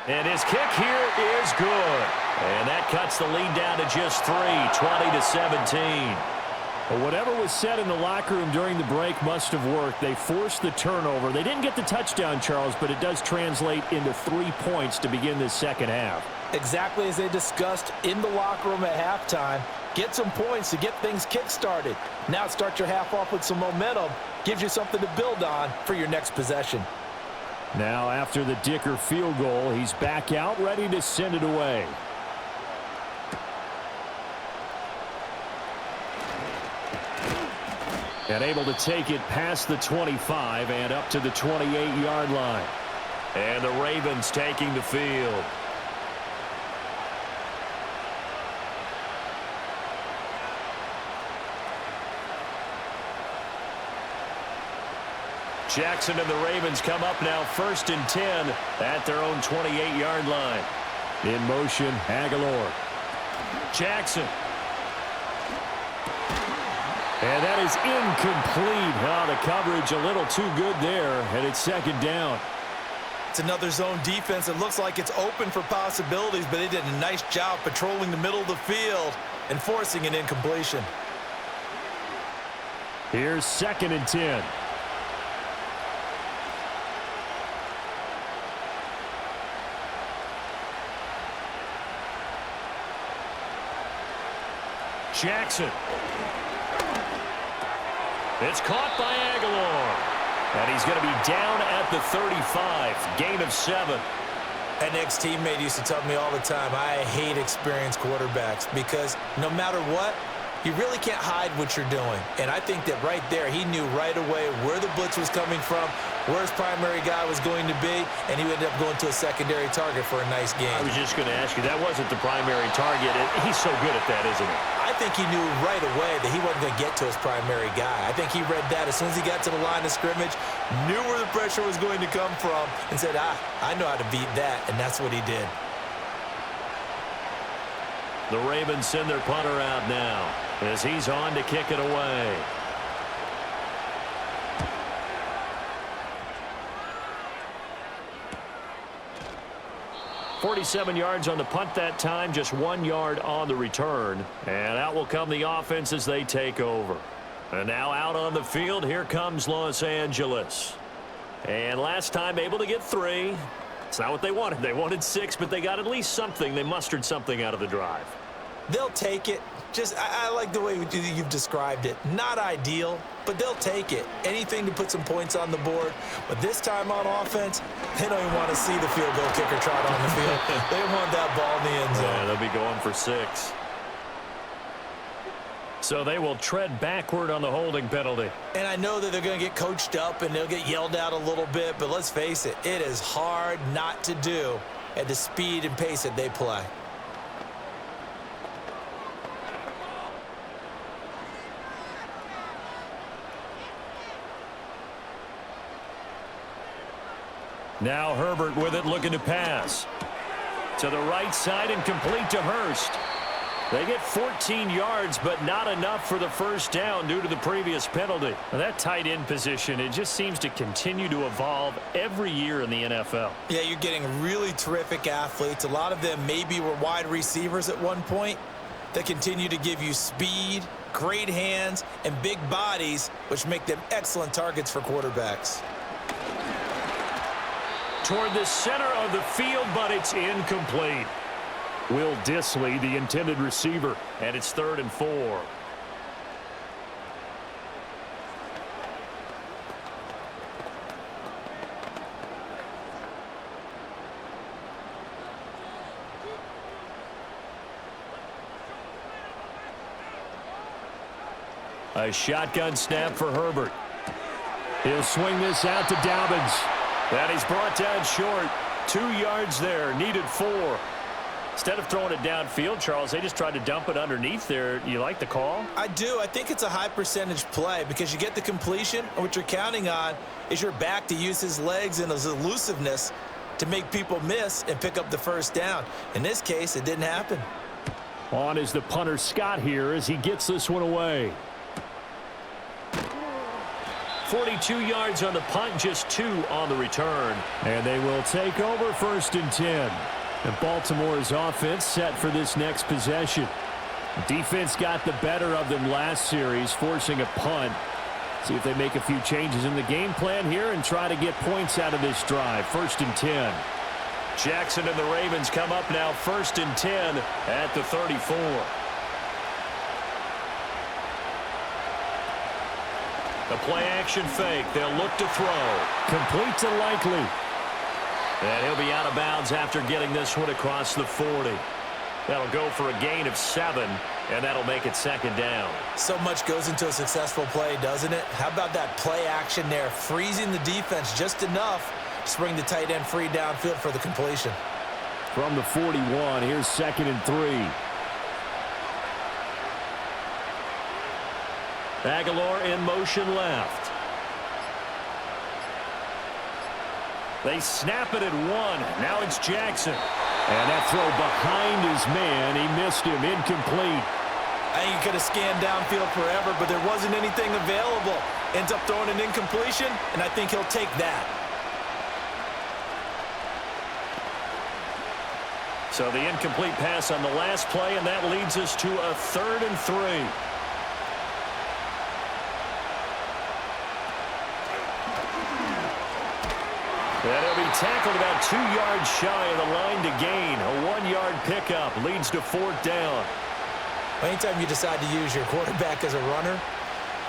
And his kick here is good. And that cuts the lead down to just 3, 20-17. Well, whatever was said in the locker room during the break must have worked. They forced the turnover. They didn't get the touchdown, Charles, but it does translate into 3 points to begin this second half. Exactly as they discussed in the locker room at halftime. Get some points to get things kick-started. Now start your half off with some momentum. Gives you something to build on for your next possession. Now after the Dicker field goal, he's back out ready to send it away. And able to take it past the 25 and up to the 28-yard line. And the Ravens taking the field. Jackson and the Ravens come up now 1st and 10 at their own 28-yard line. In motion, Aguilar. Jackson. And that is incomplete. Oh, the coverage a little too good there, and it's 2nd down. It's another zone defense. It looks like it's open for possibilities, but they did a nice job patrolling the middle of the field and forcing an incompletion. Here's 2nd and 10. Jackson. It's caught by Aguilar. And he's going to be down at the 35. Gain of 7. An ex-teammate used to tell me all the time, I hate experienced quarterbacks because no matter what, you really can't hide what you're doing. And I think that right there, he knew right away where the blitz was coming from, where his primary guy was going to be, and he ended up going to a secondary target for a nice game. I was just going to ask you, that wasn't the primary target. He's so good at that, isn't he? I think he knew right away that he wasn't going to get to his primary guy. I think he read that as soon as he got to the line of scrimmage, knew where the pressure was going to come from, and said, I know how to beat that, and that's what he did. The Ravens send their punter out now as he's on to kick it away. .47 yards on the punt that time, just 1 yard on the return. And out will come the offense as they take over. And now out on the field, here comes Los Angeles. And last time able to get 3. It's not what they wanted. They wanted 6, but they got at least something. They mustered something out of the drive. They'll take it. I like the way you've described it. Not ideal, but they'll take it. Anything to put some points on the board. But this time on offense, they don't even want to see the field goal kicker trot on the field. They want that ball in the end zone. Yeah, they'll be going for 6. So they will tread backward on the holding penalty. And I know that they're going to get coached up and they'll get yelled at a little bit, but let's face it, it is hard not to do at the speed and pace that they play. Now Herbert with it, looking to pass. To the right side and complete to Hurst. They get 14 yards, but not enough for the first down due to the previous penalty. Now that tight end position, it just seems to continue to evolve every year in the NFL. Yeah, you're getting really terrific athletes. A lot of them maybe were wide receivers at one point that continue to give you speed, great hands, and big bodies, which make them excellent targets for quarterbacks. Toward the center of the field, but it's incomplete. Will Dissly, the intended receiver, and it's 3rd and 4. A shotgun snap for Herbert. He'll swing this out to Dobbins. And he's brought down short. 2 yards there, needed 4. Instead of throwing it downfield, Charles, they just tried to dump it underneath there. You like the call? I do. I think it's a high percentage play because you get the completion, and what you're counting on is your back to use his legs and his elusiveness to make people miss and pick up the first down. In this case, it didn't happen. On is the punter Scott here as he gets this one away. 42 yards on the punt, just 2 on the return. And they will take over 1st and 10. And Baltimore's offense set for this next possession. Defense got the better of them last series, forcing a punt. See if they make a few changes in the game plan here and try to get points out of this drive. 1st and 10. Jackson and the Ravens come up now 1st and 10 at the 34. The play action fake. They'll look to throw. Complete to Likely. And he'll be out of bounds after getting this one across the 40. That'll go for a gain of 7, and that'll make it 2nd down. So much goes into a successful play, doesn't it? How about that play action there, freezing the defense just enough to bring the tight end free downfield for the completion. From the 41, here's 2nd and 3. Aguilar in motion left. They snap it at 1. Now it's Jackson. And that throw behind his man. He missed him. Incomplete. I think he could have scanned downfield forever, but there wasn't anything available. Ends up throwing an incompletion, and I think he'll take that. So the incomplete pass on the last play, and that leads us to a 3rd and 3. And he'll be tackled about 2 yards shy of the line to gain. A 1-yard pickup leads to 4th down. Anytime you decide to use your quarterback as a runner,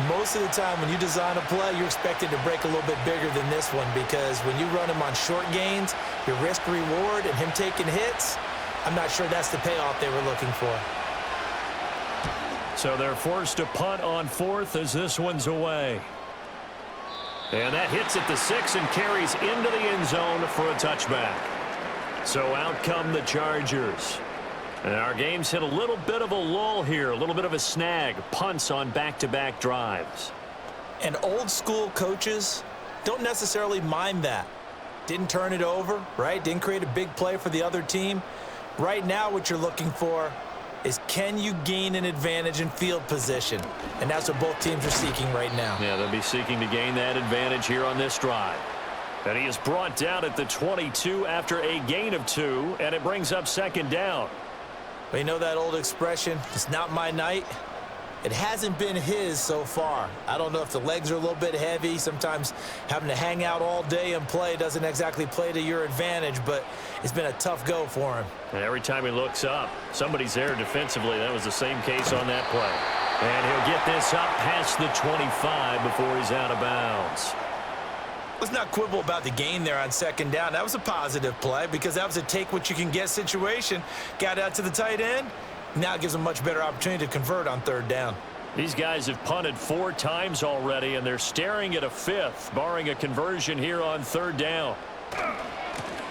most of the time when you design a play, you're expected to break a little bit bigger than this one, because when you run him on short gains, your risk-reward and him taking hits, I'm not sure that's the payoff they were looking for. So they're forced to punt on 4th as this one's away. And that hits at the 6 and carries into the end zone for a touchback. So out come the Chargers. And our game's hit a little bit of a lull here, a little bit of a snag. Punts on back-to-back drives. And old-school coaches don't necessarily mind that. Didn't turn it over, right? Didn't create a big play for the other team. Right now what you're looking for is, can you gain an advantage in field position? And that's what both teams are seeking right now. Yeah, they'll be seeking to gain that advantage here on this drive. And he is brought down at the 22 after a gain of 2, and it brings up 2nd down. Well, you know that old expression, it's not my night? It hasn't been his so far. I don't know if the legs are a little bit heavy. Sometimes having to hang out all day and play doesn't exactly play to your advantage, but it's been a tough go for him. And every time he looks up, somebody's there defensively. That was the same case on that play. And he'll get this up past the 25 before he's out of bounds. Let's not quibble about the gain there on 2nd down. That was a positive play because that was a take-what-you-can-get situation. Got out to the tight end. Now it gives them a much better opportunity to convert on 3rd down. These guys have punted 4 times already, and they're staring at a 5th, barring a conversion here on 3rd down.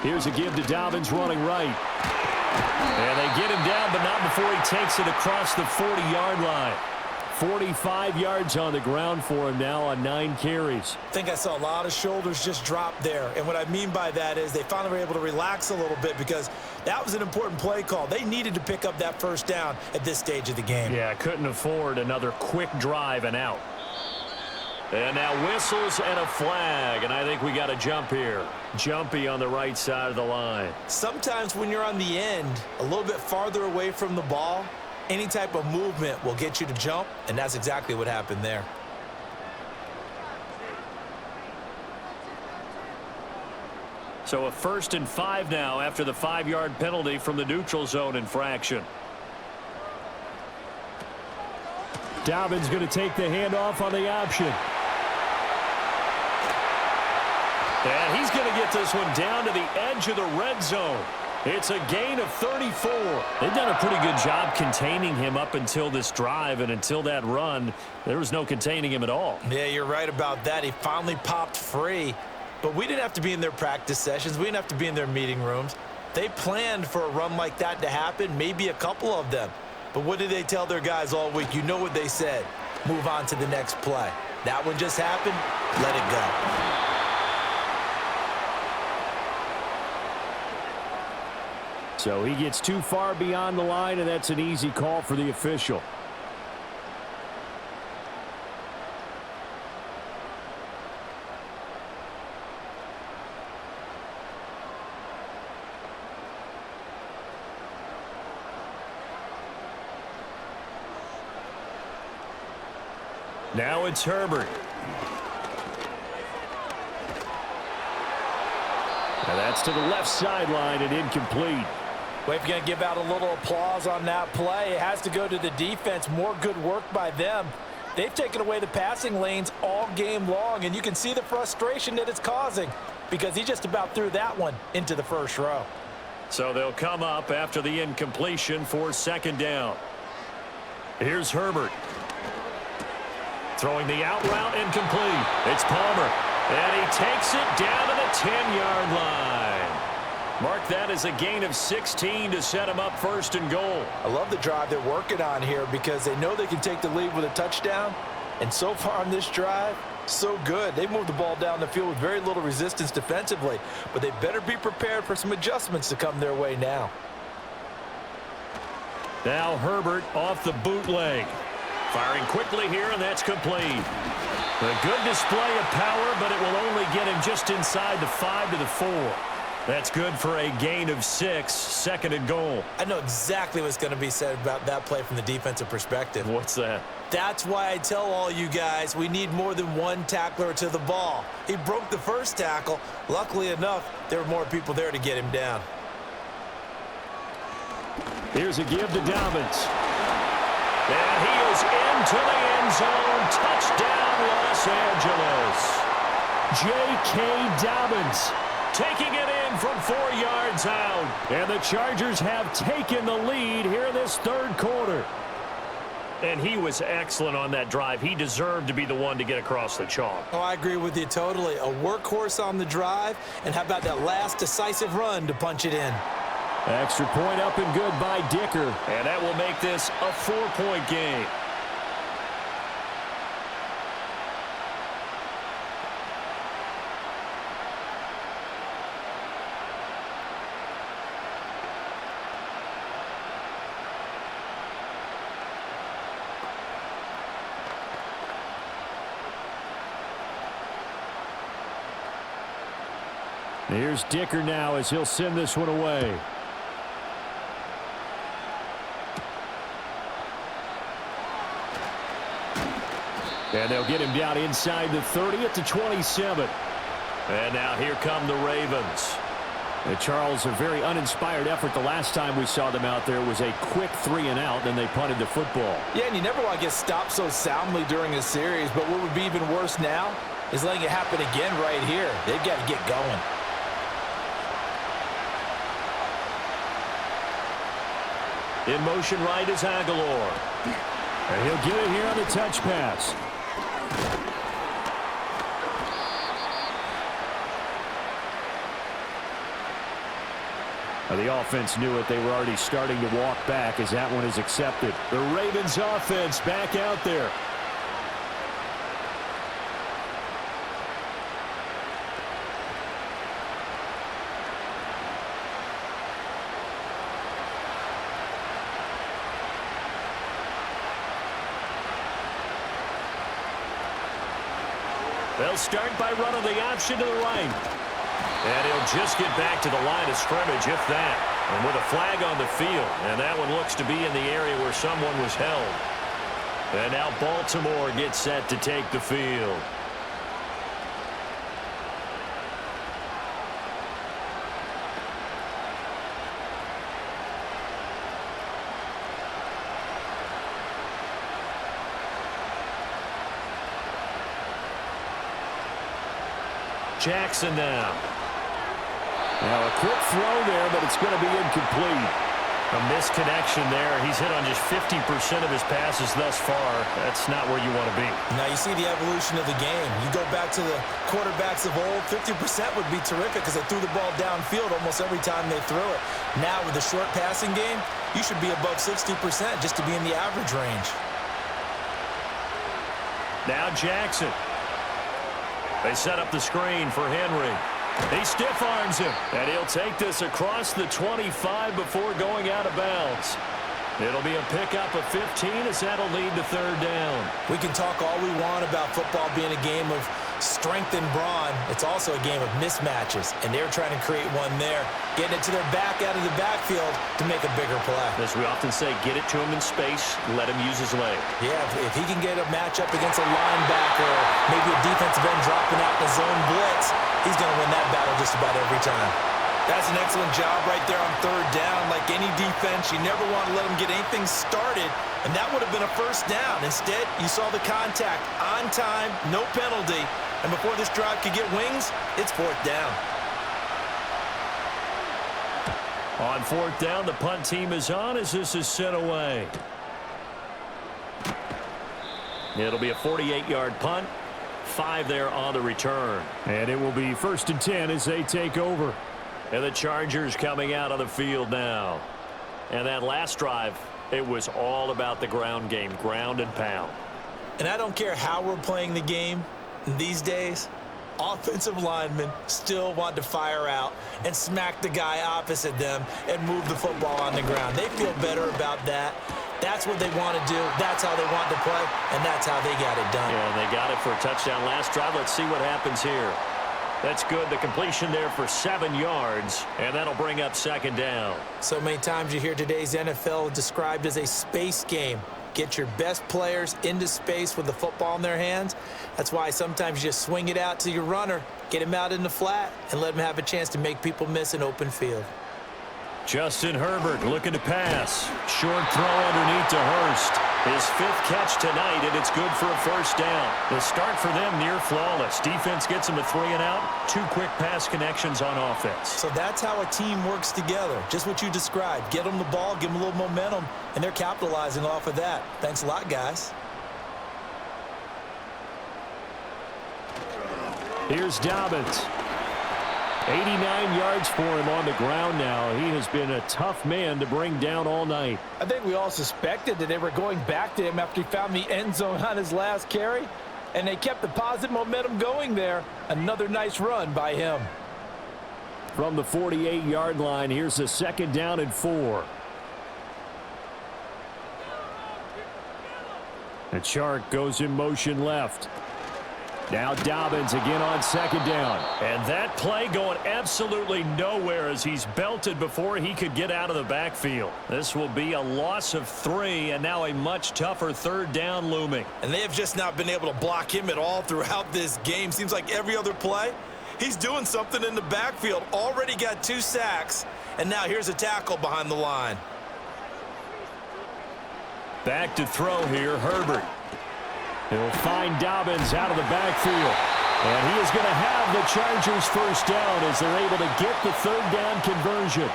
Here's a give to Dobbins running right. And they get him down, but not before he takes it across the 40-yard line. 45 yards on the ground for him now on 9 carries. I think I saw a lot of shoulders just drop there. And what I mean by that is they finally were able to relax a little bit because that was an important play call. They needed to pick up that 1st down at this stage of the game. Yeah, couldn't afford another quick drive and out. And now whistles and a flag, and I think we got a jump here. Jumpy on the right side of the line. Sometimes when you're on the end, a little bit farther away from the ball, any type of movement will get you to jump, and that's exactly what happened there. So a 1st and 5 now after the 5-yard penalty from the neutral zone infraction. Dobbins going to take the handoff on the option. And he's going to get this one down to the edge of the red zone. It's a gain of 34. They've done a pretty good job containing him up until this drive, and until that run, there was no containing him at all. Yeah, you're right about that. He finally popped free, but we didn't have to be in their practice sessions. We didn't have to be in their meeting rooms. They planned for a run like that to happen, maybe a couple of them. But what did they tell their guys all week? You know what they said. Move on to the next play. That one just happened. Let it go. So he gets too far beyond the line, and that's an easy call for the official. Now it's Herbert. Now that's to the left sideline and incomplete. Well, if you're going to give out a little applause on that play, it has to go to the defense. More good work by them. They've taken away the passing lanes all game long, and you can see the frustration that it's causing because he just about threw that one into the 1st row. So they'll come up after the incompletion for 2nd down. Here's Herbert. Throwing the out route incomplete. It's Palmer. And he takes it down to the 10-yard line. Mark that as a gain of 16 to set him up 1st and goal. I love the drive they're working on here because they know they can take the lead with a touchdown. And so far on this drive, so good. They moved the ball down the field with very little resistance defensively. But they better be prepared for some adjustments to come their way now. Now Herbert off the bootleg. Firing quickly here, and that's complete. A good display of power, but it will only get him just inside the 5 to the 4. That's good for a gain of 6, 2nd and goal. I know exactly what's going to be said about that play from the defensive perspective. What's that? That's why I tell all you guys we need more than one tackler to the ball. He broke the 1st tackle. Luckily enough, there were more people there to get him down. Here's a give to Dobbins. And he is into the end zone. Touchdown, Los Angeles. J.K. Dobbins Taking it in from 4 yards out. And the Chargers have taken the lead here in this third quarter. And he was excellent on that drive. He deserved to be the one to get across the chalk. Oh, I agree with you totally. A workhorse on the drive. And how about that last decisive run to punch it in? Extra point up and good by Dicker. And that will make this a 4-point game. Here's Dicker now as he'll send this one away. And they'll get him down inside the 30 at the 27. And now here come the Ravens. And Charles, a very uninspired effort. The last time we saw them out there was a quick 3-and-out, then they punted the football. Yeah, and you never want to get stopped so soundly during a series, but what would be even worse now is letting it happen again right here. They've got to get going. In motion right is Aguilar. And he'll get it here on the touch pass. The offense knew it. They were already starting to walk back as that one is accepted. The Ravens offense back out there. They'll start by running the option to the right. And he'll just get back to the line of scrimmage, if that. And with a flag on the field. And that one looks to be in the area where someone was held. And now Baltimore gets set to take the field. Jackson now. Now a quick throw there, but it's going to be incomplete. A misconnection there. He's hit on just 50% of his passes thus far. That's not where you want to be. Now you see the evolution of the game. You go back to the quarterbacks of old, 50% would be terrific because they threw the ball downfield almost every time they threw it. Now with the short passing game, you should be above 60% just to be in the average range. Now Jackson. They set up the screen for Henry. He stiff-arms him, and he'll take this across the 25 before going out of bounds. It'll be a pickup of 15 as that'll lead to third down. We can talk all we want about football being a game of strength and brawn. It's also a game of mismatches, and they're trying to create one there, getting it to their back out of the backfield to make a bigger play. As we often say, get it to him in space, let him use his leg. Yeah, if he can get a matchup against a linebacker or maybe a defensive end dropping out in the zone blitz, he's going to win that battle just about every time. That's an excellent job right there on third down. Like any defense, you never want to let them get anything started, and that would have been a first down. Instead, you saw the contact on time, no penalty, and before this drive could get wings, it's fourth down. On fourth down, the punt team is on as this is sent away. It'll be a 48-yard punt. 5 there on the return. And it will be 1st and 10 as they take over. And the Chargers coming out on the field now. And that last drive, it was all about the ground game, ground and pound. And I don't care how we're playing the game these days, offensive linemen still want to fire out and smack the guy opposite them and move the football on the ground. They feel better about that. That's what they want to do. That's how they want to play, and that's how they got it done. Yeah, they got it for a touchdown last drive. Let's see what happens here. That's good. The completion there for 7 yards, and that'll bring up 2nd down. So many times you hear today's NFL described as a space game. Get your best players into space with the football in their hands. That's why sometimes you just swing it out to your runner, get him out in the flat, and let him have a chance to make people miss an open field. Justin Herbert looking to pass. Short throw underneath to Hurst. His 5th catch tonight, and it's good for a first down. The start for them near flawless. Defense gets him a 3 and out. 2 quick pass connections on offense. So that's how a team works together. Just what you described. Get them the ball, give them a little momentum, and they're capitalizing off of that. Thanks a lot, guys. Here's Dobbins. 89 yards for him on the ground now. He has been a tough man to bring down all night. I think we all suspected that they were going back to him after he found the end zone on his last carry, and they kept the positive momentum going there. Another nice run by him. From the 48-yard line, here's a 2nd down and 4. And Chark goes in motion left. Now Dobbins again on 2nd down. And that play going absolutely nowhere as he's belted before he could get out of the backfield. This will be a loss of 3 and now a much tougher 3rd down looming. And they have just not been able to block him at all throughout this game. Seems like every other play, he's doing something in the backfield. Already got 2 sacks, and now here's a tackle behind the line. Back to throw here, Herbert. He'll find Dobbins out of the backfield. And he is going to have the Chargers first down as they're able to get the 3rd down conversion.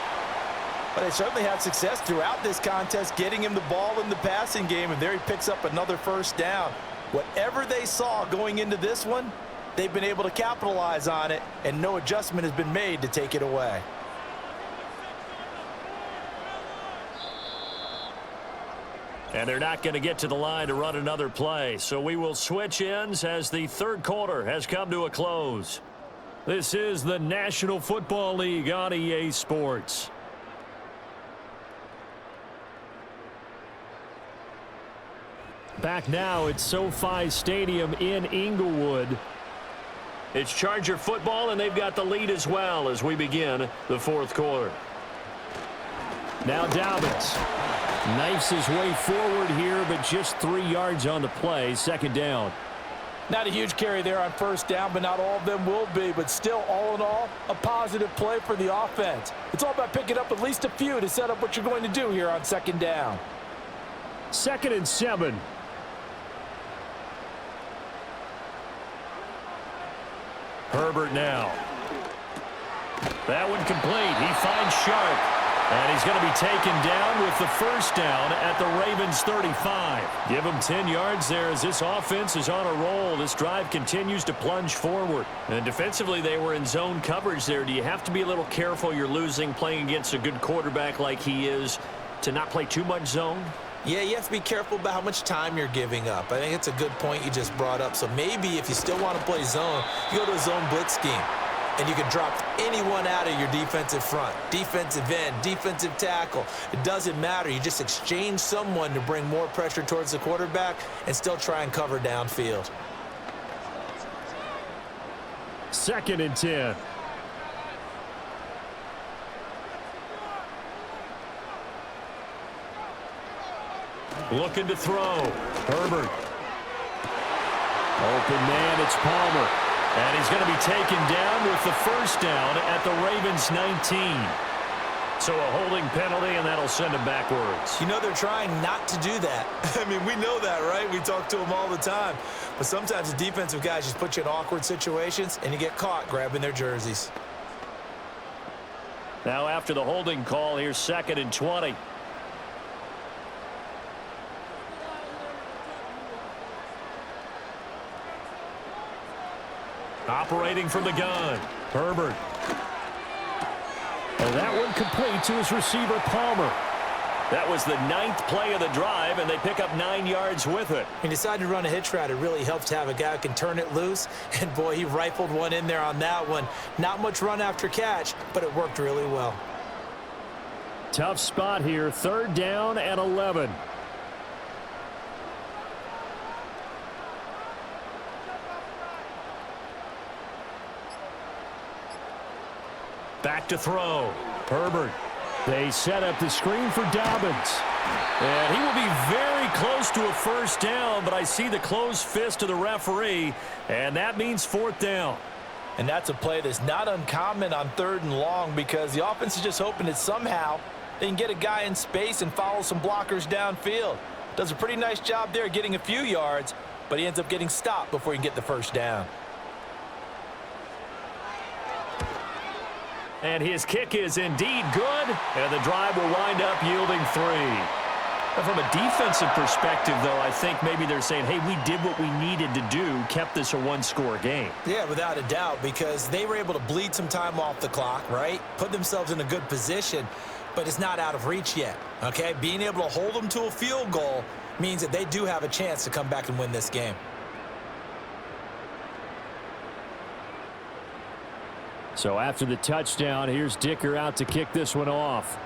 But they certainly had success throughout this contest, getting him the ball in the passing game, and there he picks up another first down. Whatever they saw going into this one, they've been able to capitalize on it, and no adjustment has been made to take it away. And they're not going to get to the line to run another play. So we will switch ends as the 3rd quarter has come to a close. This is the National Football League on EA Sports. Back now at SoFi Stadium in Inglewood. It's Charger football, and they've got the lead as well as we begin the 4th quarter. Now Dobbins knifes his way forward here, but just 3 yards on the play. 2nd down. Not a huge carry there on first down, but not all of them will be. But still, all in all, a positive play for the offense. It's all about picking up at least a few to set up what you're going to do here on 2nd down. 2nd and 7. Herbert now. That one complete. He finds Sharp. And he's going to be taken down with the first down at the Ravens 35. Give him 10 yards there as this offense is on a roll. This drive continues to plunge forward. And defensively, they were in zone coverage there. Do you have to be a little careful? You're losing playing against a good quarterback like he is to not play too much zone? Yeah, you have to be careful about how much time you're giving up. I think it's a good point you just brought up. So maybe if you still want to play zone, you go to a zone blitz scheme. And you can drop anyone out of your defensive front, defensive end, defensive tackle. It doesn't matter. You just exchange someone to bring more pressure towards the quarterback and still try and cover downfield. 2nd and 10. Looking to throw. Herbert. Open man, it's Palmer. And he's going to be taken down with the first down at the Ravens 19. So a holding penalty, and that'll send him backwards. You know, they're trying not to do that. I mean, we know that, right? We talk to them all the time. But sometimes the defensive guys just put you in awkward situations, and you get caught grabbing their jerseys. Now after the holding call, here's 2nd and 20. Operating from the gun, Herbert. And that one complete to his receiver, Palmer. That was the 9th play of the drive, and they pick up 9 yards with it. He decided to run a hitch route. It really helps to have a guy who can turn it loose. And, boy, he rifled one in there on that one. Not much run after catch, but it worked really well. Tough spot here. 3rd down and 11. Back to throw. Herbert. They set up the screen for Dobbins. And he will be very close to a first down, but I see the closed fist of the referee, and that means 4th down. And that's a play that's not uncommon on 3rd and long because the offense is just hoping that somehow they can get a guy in space and follow some blockers downfield. Does a pretty nice job there getting a few yards, but he ends up getting stopped before he can get the first down. And his kick is indeed good, and the drive will wind up yielding 3. And from a defensive perspective, though, I think maybe they're saying, hey, we did what we needed to do, kept this a one-score game. Yeah, without a doubt, because they were able to bleed some time off the clock, right? Put themselves in a good position, but it's not out of reach yet, okay? Being able to hold them to a field goal means that they do have a chance to come back and win this game. So after the touchdown, here's Dicker out to kick this one off.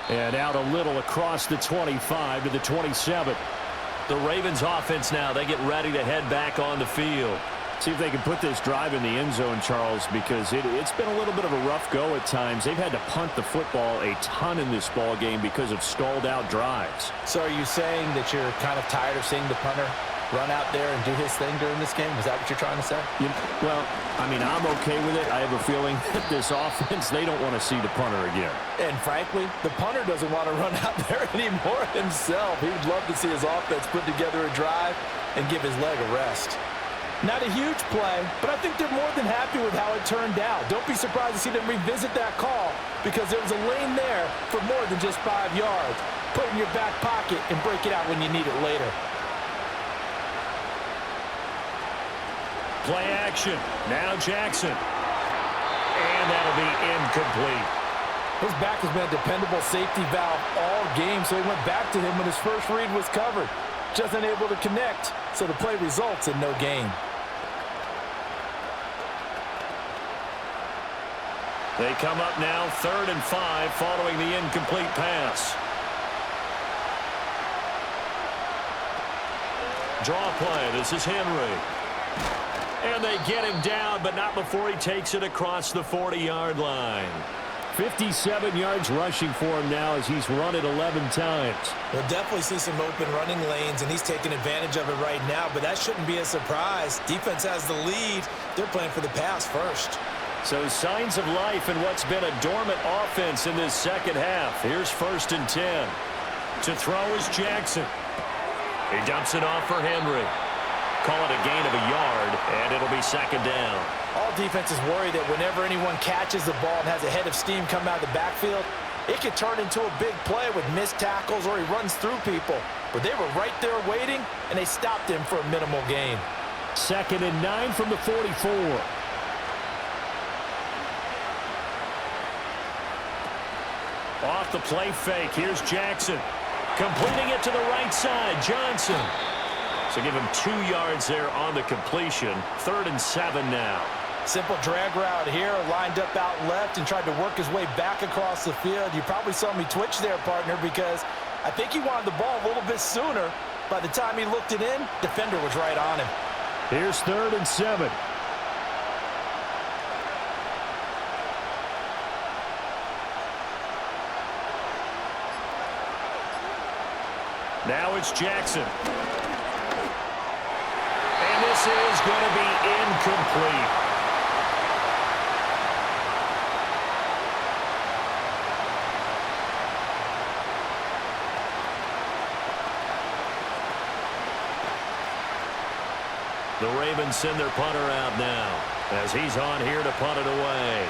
And out a little across the 25 to the 27. The Ravens offense now, they get ready to head back on the field. See if they can put this drive in the end zone, Charles, because it's been a little bit of a rough go at times. They've had to punt the football a ton in this ball game because of stalled out drives. So are you saying that you're kind of tired of seeing the punter run out there and do his thing during this game? Is that what you're trying to say? Well, I mean, I'm okay with it. I have a feeling that this offense, they don't want to see the punter again. And frankly, the punter doesn't want to run out there anymore himself. He would love to see his offense put together a drive and give his leg a rest. Not a huge play, but I think they're more than happy with how it turned out. Don't be surprised to see them revisit that call because there was a lane there for more than just 5 yards. Put it in your back pocket and break it out when you need it later. Play action. Now Jackson. And that'll be incomplete. His back has been a dependable safety valve all game, so he went back to him when his first read was covered. Just unable to connect, so the play results in no gain. They come up now 3rd and 5 following the incomplete pass. Draw play. This is Henry. And they get him down, but not before he takes it across the 40-yard line. 57 yards rushing for him now as he's run it 11 times. We'll definitely see some open running lanes, and he's taking advantage of it right now, but that shouldn't be a surprise. Defense has the lead. They're playing for the pass first. So signs of life in what's been a dormant offense in this second half. Here's 1st and 10. To throw is Jackson. He dumps it off for Henry. Call it a gain of a yard, and it'll be 2nd down. All defenses worry that whenever anyone catches the ball and has a head of steam come out of the backfield, it could turn into a big play with missed tackles or he runs through people. But they were right there waiting, and they stopped him for a minimal gain. 2nd and 9 from the 44. Off the play fake. Here's Jackson. Completing it to the right side. Johnson. So give him 2 yards there on the completion. 3rd and 7 now. Simple drag route here, lined up out left and tried to work his way back across the field. You probably saw me twitch there, partner, because I think he wanted the ball a little bit sooner. By the time he looked it in, defender was right on him. Here's 3rd and 7. Now it's Jackson. And this is going to be incomplete. The Ravens send their punter out now as he's on here to punt it away.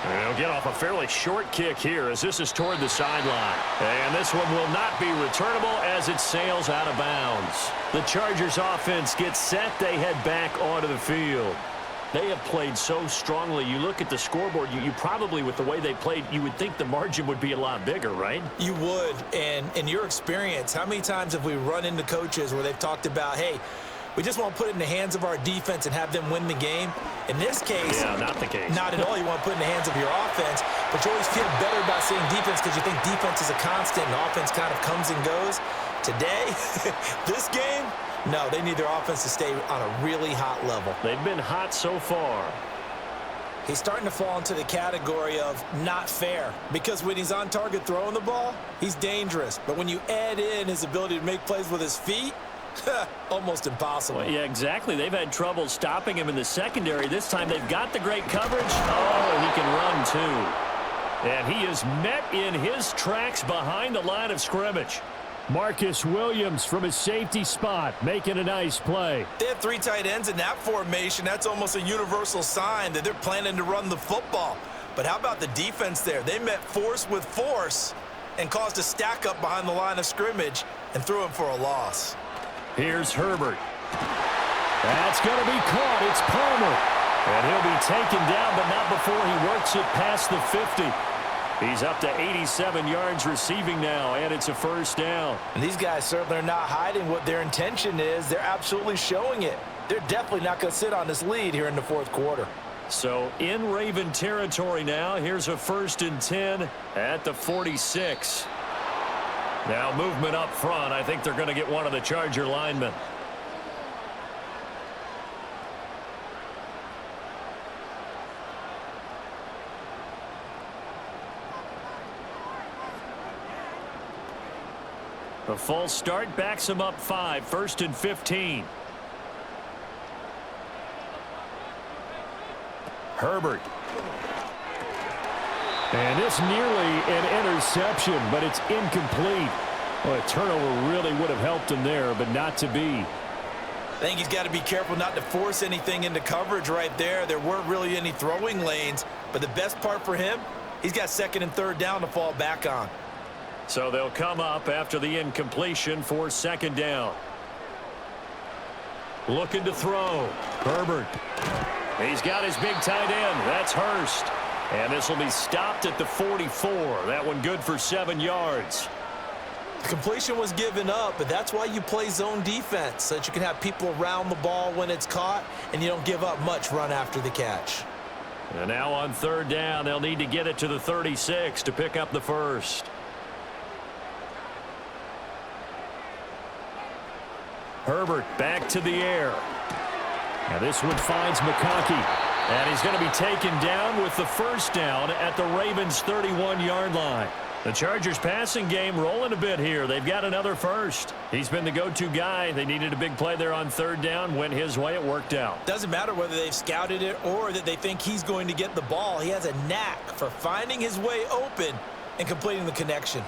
And he'll get off a fairly short kick here as this is toward the sideline. And this one will not be returnable as it sails out of bounds. The Chargers offense gets set. They head back onto the field. They have played so strongly. You look at the scoreboard, you probably, with the way they played, you would think the margin would be a lot bigger, right? You would. And in your experience, how many times have we run into coaches where they've talked about, hey, we just want to put it in the hands of our defense and have them win the game? In this case, yeah, not the case. Not at all. You want to put it in the hands of your offense, but you always feel better about saying defense because you think defense is a constant and offense kind of comes and goes. Today, this game, no, they need their offense to stay on a really hot level. They've been hot so far. He's starting to fall into the category of not fair because when he's on target throwing the ball, he's dangerous. But when you add in his ability to make plays with his feet, Almost impossible. Well, yeah, exactly. They've had trouble stopping him in the secondary. This time they've got the great coverage. Oh, he can run too. And he is met in his tracks behind the line of scrimmage. Marcus Williams from his safety spot making a nice play. They have 3 tight ends in that formation. That's almost a universal sign that they're planning to run the football. But how about the defense there? They met force with force and caused a stack up behind the line of scrimmage and threw him for a loss. Here's Herbert. That's going to be caught. It's Palmer. And he'll be taken down, but not before he works it past the 50. He's up to 87 yards receiving now, and it's a first down. And these guys certainly are not hiding what their intention is. They're absolutely showing it. They're definitely not going to sit on this lead here in the 4th quarter. So in Raven territory now. Here's a 1st and 10 at the 46. Now movement up front. I think they're going to get one of the Charger linemen. The false start backs him up 5. 1st and 15. Herbert. And it's nearly an interception, but it's incomplete. Well, a turnover really would have helped him there, but not to be. I think he's got to be careful not to force anything into coverage right there. There weren't really any throwing lanes, but the best part for him, he's got 2nd and 3rd down to fall back on. So they'll come up after the incompletion for 2nd down. Looking to throw. Herbert. He's got his big tight end. That's Hurst. And this will be stopped at the 44. That one good for 7 yards. The completion was given up, but that's why you play zone defense, so that you can have people around the ball when it's caught, and you don't give up much run after the catch. And now on 3rd down, they'll need to get it to the 36 to pick up the first. Herbert back to the air. Now this one finds McCaffrey. And he's going to be taken down with the 1st down at the Ravens' 31-yard line. The Chargers passing game rolling a bit here. They've got another first. He's been the go-to guy. They needed a big play there on 3rd down. Went his way. It worked out. Doesn't matter whether they've scouted it or that they think he's going to get the ball. He has a knack for finding his way open and completing the connection.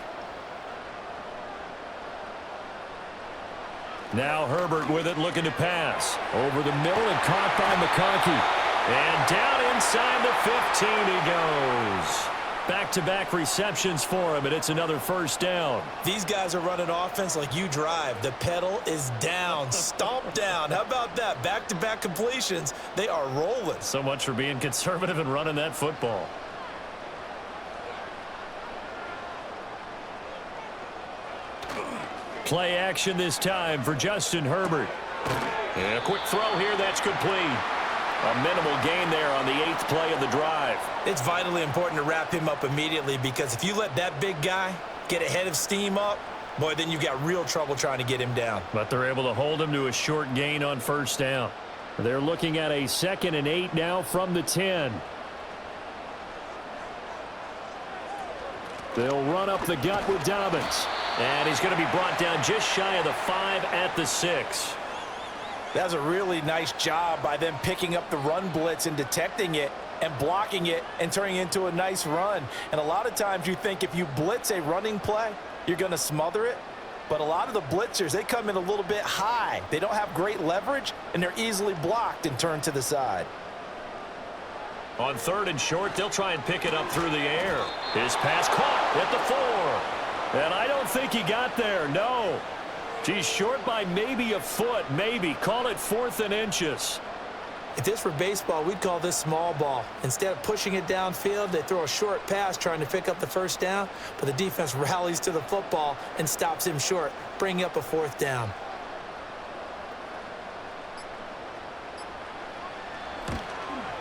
Now Herbert with it, looking to pass. Over the middle and caught by McCaffrey. And down inside the 15 he goes. Back-to-back receptions for him, and it's another 1st down. These guys are running offense like you drive. The pedal is down, stomp down. How about that? Back-to-back completions. They are rolling. So much for being conservative and running that football. Play action this time for Justin Herbert. And a quick throw here, that's complete. A minimal gain there on the 8th play of the drive. It's vitally important to wrap him up immediately, because if you let that big guy get ahead of steam up, boy, then you've got real trouble trying to get him down. But they're able to hold him to a short gain on 1st down. They're looking at a 2nd and 8 now from the 10. They'll run up the gut with Dobbins. And he's going to be brought down just shy of the 5 at the 6. That's a really nice job by them picking up the run blitz and detecting it and blocking it and turning it into a nice run. And a lot of times you think if you blitz a running play, you're going to smother it. But a lot of the blitzers, they come in a little bit high. They don't have great leverage, and they're easily blocked and turned to the side. On 3rd and short, they'll try and pick it up through the air. His pass caught at the 4. And I don't think he got there, no. He's short by maybe a foot, maybe. Call it 4th and inches. If this were baseball, we'd call this small ball. Instead of pushing it downfield, they throw a short pass trying to pick up the 1st down, but the defense rallies to the football and stops him short, bringing up a 4th down.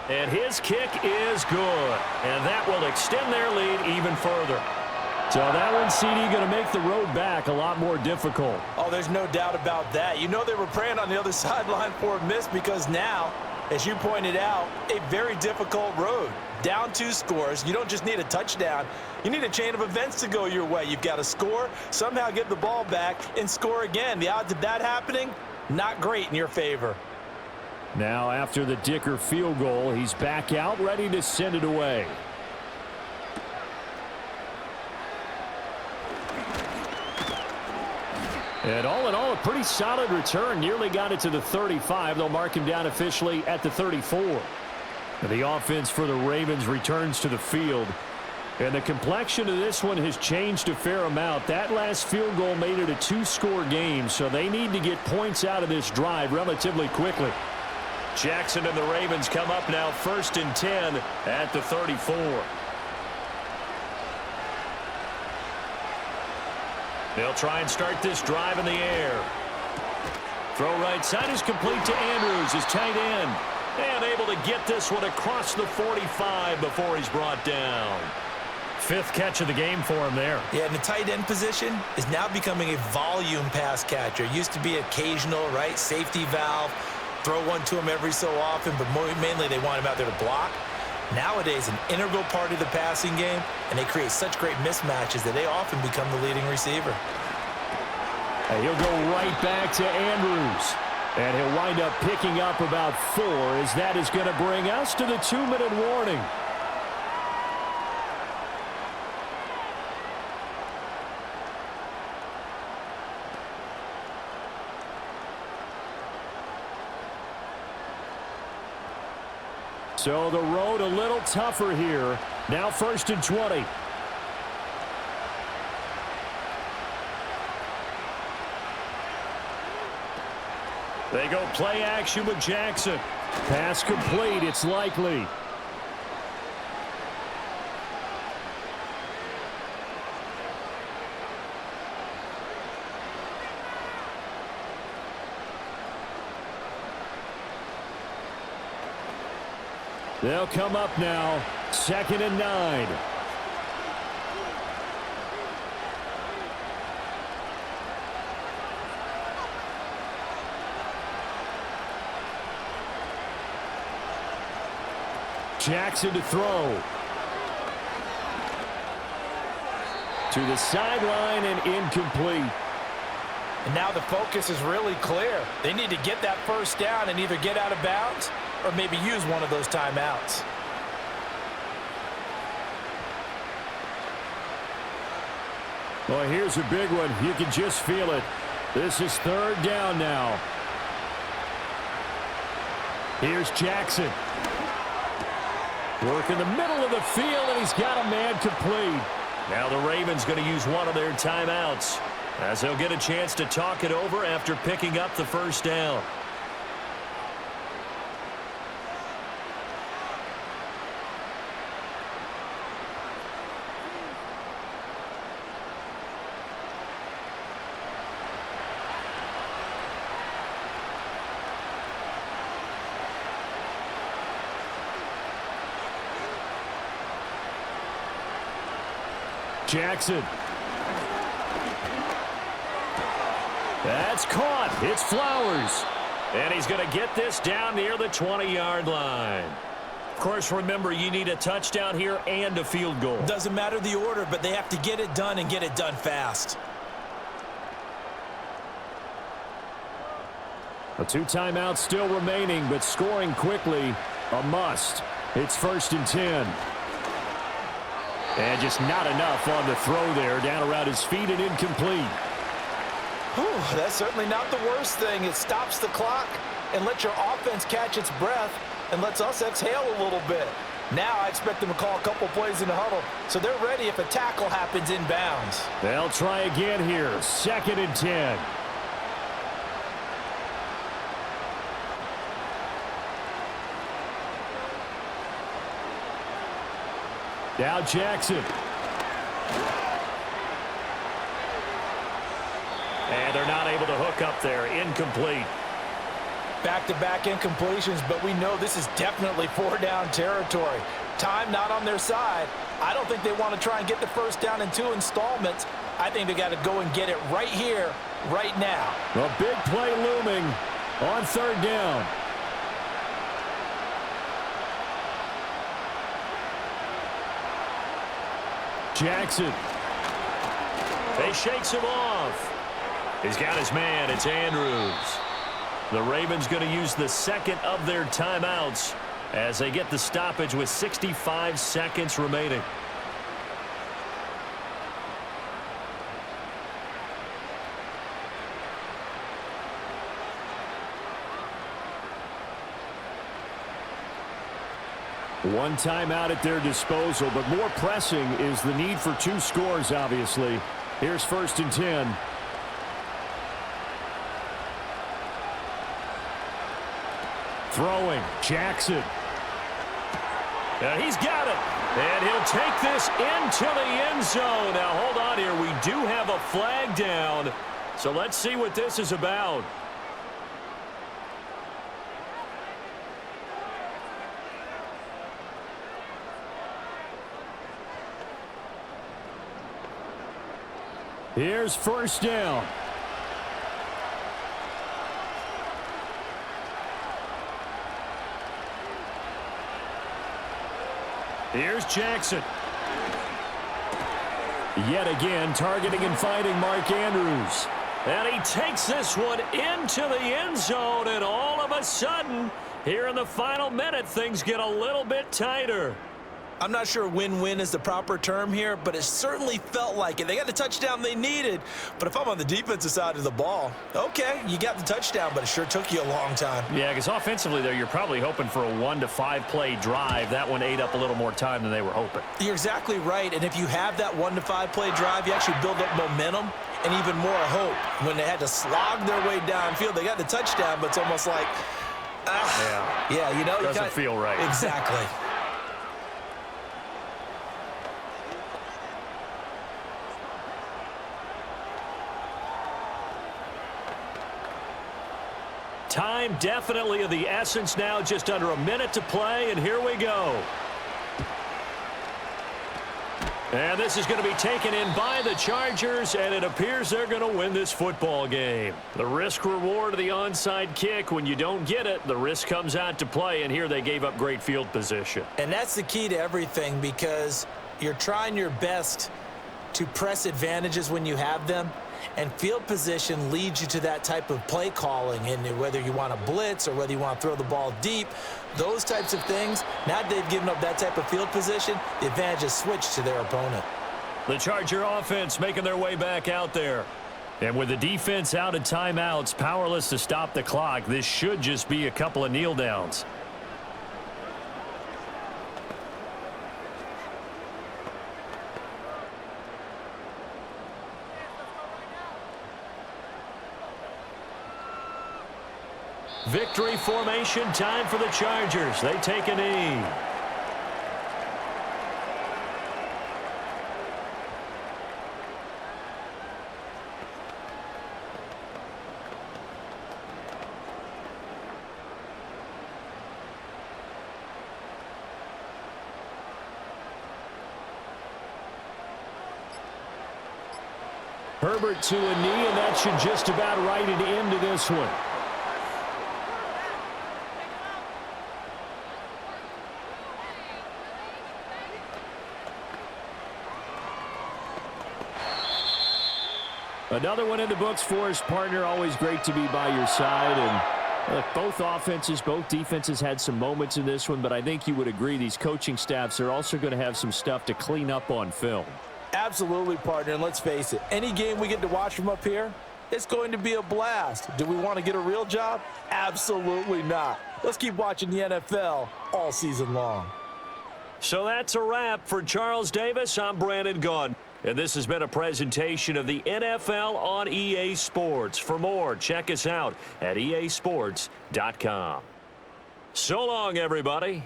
And his kick is good. And that will extend their lead even further. So that one, CD, going to make the road back a lot more difficult. Oh, there's no doubt about that. You know they were praying on the other sideline for a miss, because now, as you pointed out, a very difficult road. down 2 scores. You don't just need a touchdown. You need a chain of events to go your way. You've got to score, somehow get the ball back, and score again. The odds of that happening, not great in your favor. Now after the Dicker field goal, he's back out, ready to send it away. And all in all, a pretty solid return. Nearly got it to the 35. They'll mark him down officially at the 34. And the offense for the Ravens returns to the field. And the complexion of this one has changed a fair amount. That last field goal made it a 2-score game, so they need to get points out of this drive relatively quickly. Jackson and the Ravens come up now 1st and 10 at the 34. They'll try and start this drive in the air. Throw right side is complete to Andrews, his tight end. And able to get this one across the 45 before he's brought down. 5th catch of the game for him there. Yeah, and the tight end position is now becoming a volume pass catcher. It used to be occasional, right? Safety valve. Throw one to him every so often, but mainly they want him out there to block. Nowadays, an integral part of the passing game, and they create such great mismatches that they often become the leading receiver. And he'll go right back to Andrews. And he'll wind up picking up about 4, as that is going to bring us to the 2-minute warning. So the road a little tougher here. Now 1st and 20. They go play action with Jackson. Pass complete, it's likely. They'll come up now, 2nd and 9. Jackson to throw. To the sideline and incomplete. And now the focus is really clear. They need to get that 1st down and either get out of bounds or maybe use one of those timeouts. Well, here's a big one. You can just feel it. This is 3rd down now. Here's Jackson. Work in the middle of the field, and he's got a man complete. Now the Ravens going to use one of their timeouts, as they'll get a chance to talk it over after picking up the 1st down. Jackson. That's caught. It's Flowers. And he's going to get this down near the 20-yard line. Of course, remember, you need a touchdown here and a field goal. Doesn't matter the order, but they have to get it done and get it done fast. A 2 timeouts still remaining, but scoring quickly, a must. It's 1st and 10. And just not enough on the throw there, down around his feet and incomplete. Whew, that's certainly not the worst thing. It stops the clock and lets your offense catch its breath and lets us exhale a little bit. Now I expect them to call a couple plays in the huddle, so they're ready if a tackle happens inbounds. They'll try again here, 2nd and 10. Now Jackson. And they're not able to hook up there. Incomplete. Back-to-back incompletions, but we know this is definitely 4-down territory. Time not on their side. I don't think they want to try and get the 1st down in 2 installments. I think they got to go and get it right here, right now. A big play looming on 3rd down. Jackson. He shakes him off. He's got his man. It's Andrews. The Ravens going to use the second of their timeouts as they get the stoppage with 65 seconds remaining. One timeout at their disposal, but more pressing is the need for 2 scores, obviously. Here's 1st and 10. Throwing, Jackson. He's got it. And he'll take this into the end zone. Now, hold on here. We do have a flag down. So let's see what this is about. Here's 1st down. Here's Jackson. Yet again, targeting and finding Mark Andrews. And he takes this one into the end zone, and all of a sudden, here in the final minute, things get a little bit tighter. I'm not sure win-win is the proper term here, but it certainly felt like it. They got the touchdown they needed, but if I'm on the defensive side of the ball, okay, you got the touchdown, but it sure took you a long time. Yeah, because offensively, though, you're probably hoping for a 1 to 5 play drive. That one ate up a little more time than they were hoping. You're exactly right, and if you have that 1 to 5 play drive, you actually build up momentum and even more hope. When they had to slog their way downfield, they got the touchdown, but it's almost like, yeah, you know. Doesn't feel right. Exactly. Time definitely of the essence now, just under a minute to play, and here we go. And this is going to be taken in by the Chargers, and it appears they're going to win this football game. The risk-reward of the onside kick, when you don't get it, the risk comes out to play, and here they gave up great field position. And that's the key to everything, because you're trying your best to press advantages when you have them, and field position leads you to that type of play calling, and whether you want to blitz or whether you want to throw the ball deep, those types of things. Now that they've given up that type of field position, the advantage is switched to their opponent. The Charger offense making their way back out there. And with the defense out of timeouts, powerless to stop the clock, this should just be a couple of kneel downs. Victory formation time for the Chargers. They take a knee. Herbert to a knee, and that should just about write it into this one. Another one in the books for his partner. Always great to be by your side. And look, both offenses, both defenses had some moments in this one, but I think you would agree these coaching staffs are also going to have some stuff to clean up on film. Absolutely, partner, and let's face it, any game we get to watch from up here, it's going to be a blast. Do we want to get a real job? Absolutely not. Let's keep watching the NFL all season long. So that's a wrap for Charles Davis. I'm Brandon Gaudin. And this has been a presentation of the NFL on EA Sports. For more, check us out at easports.com. So long, everybody.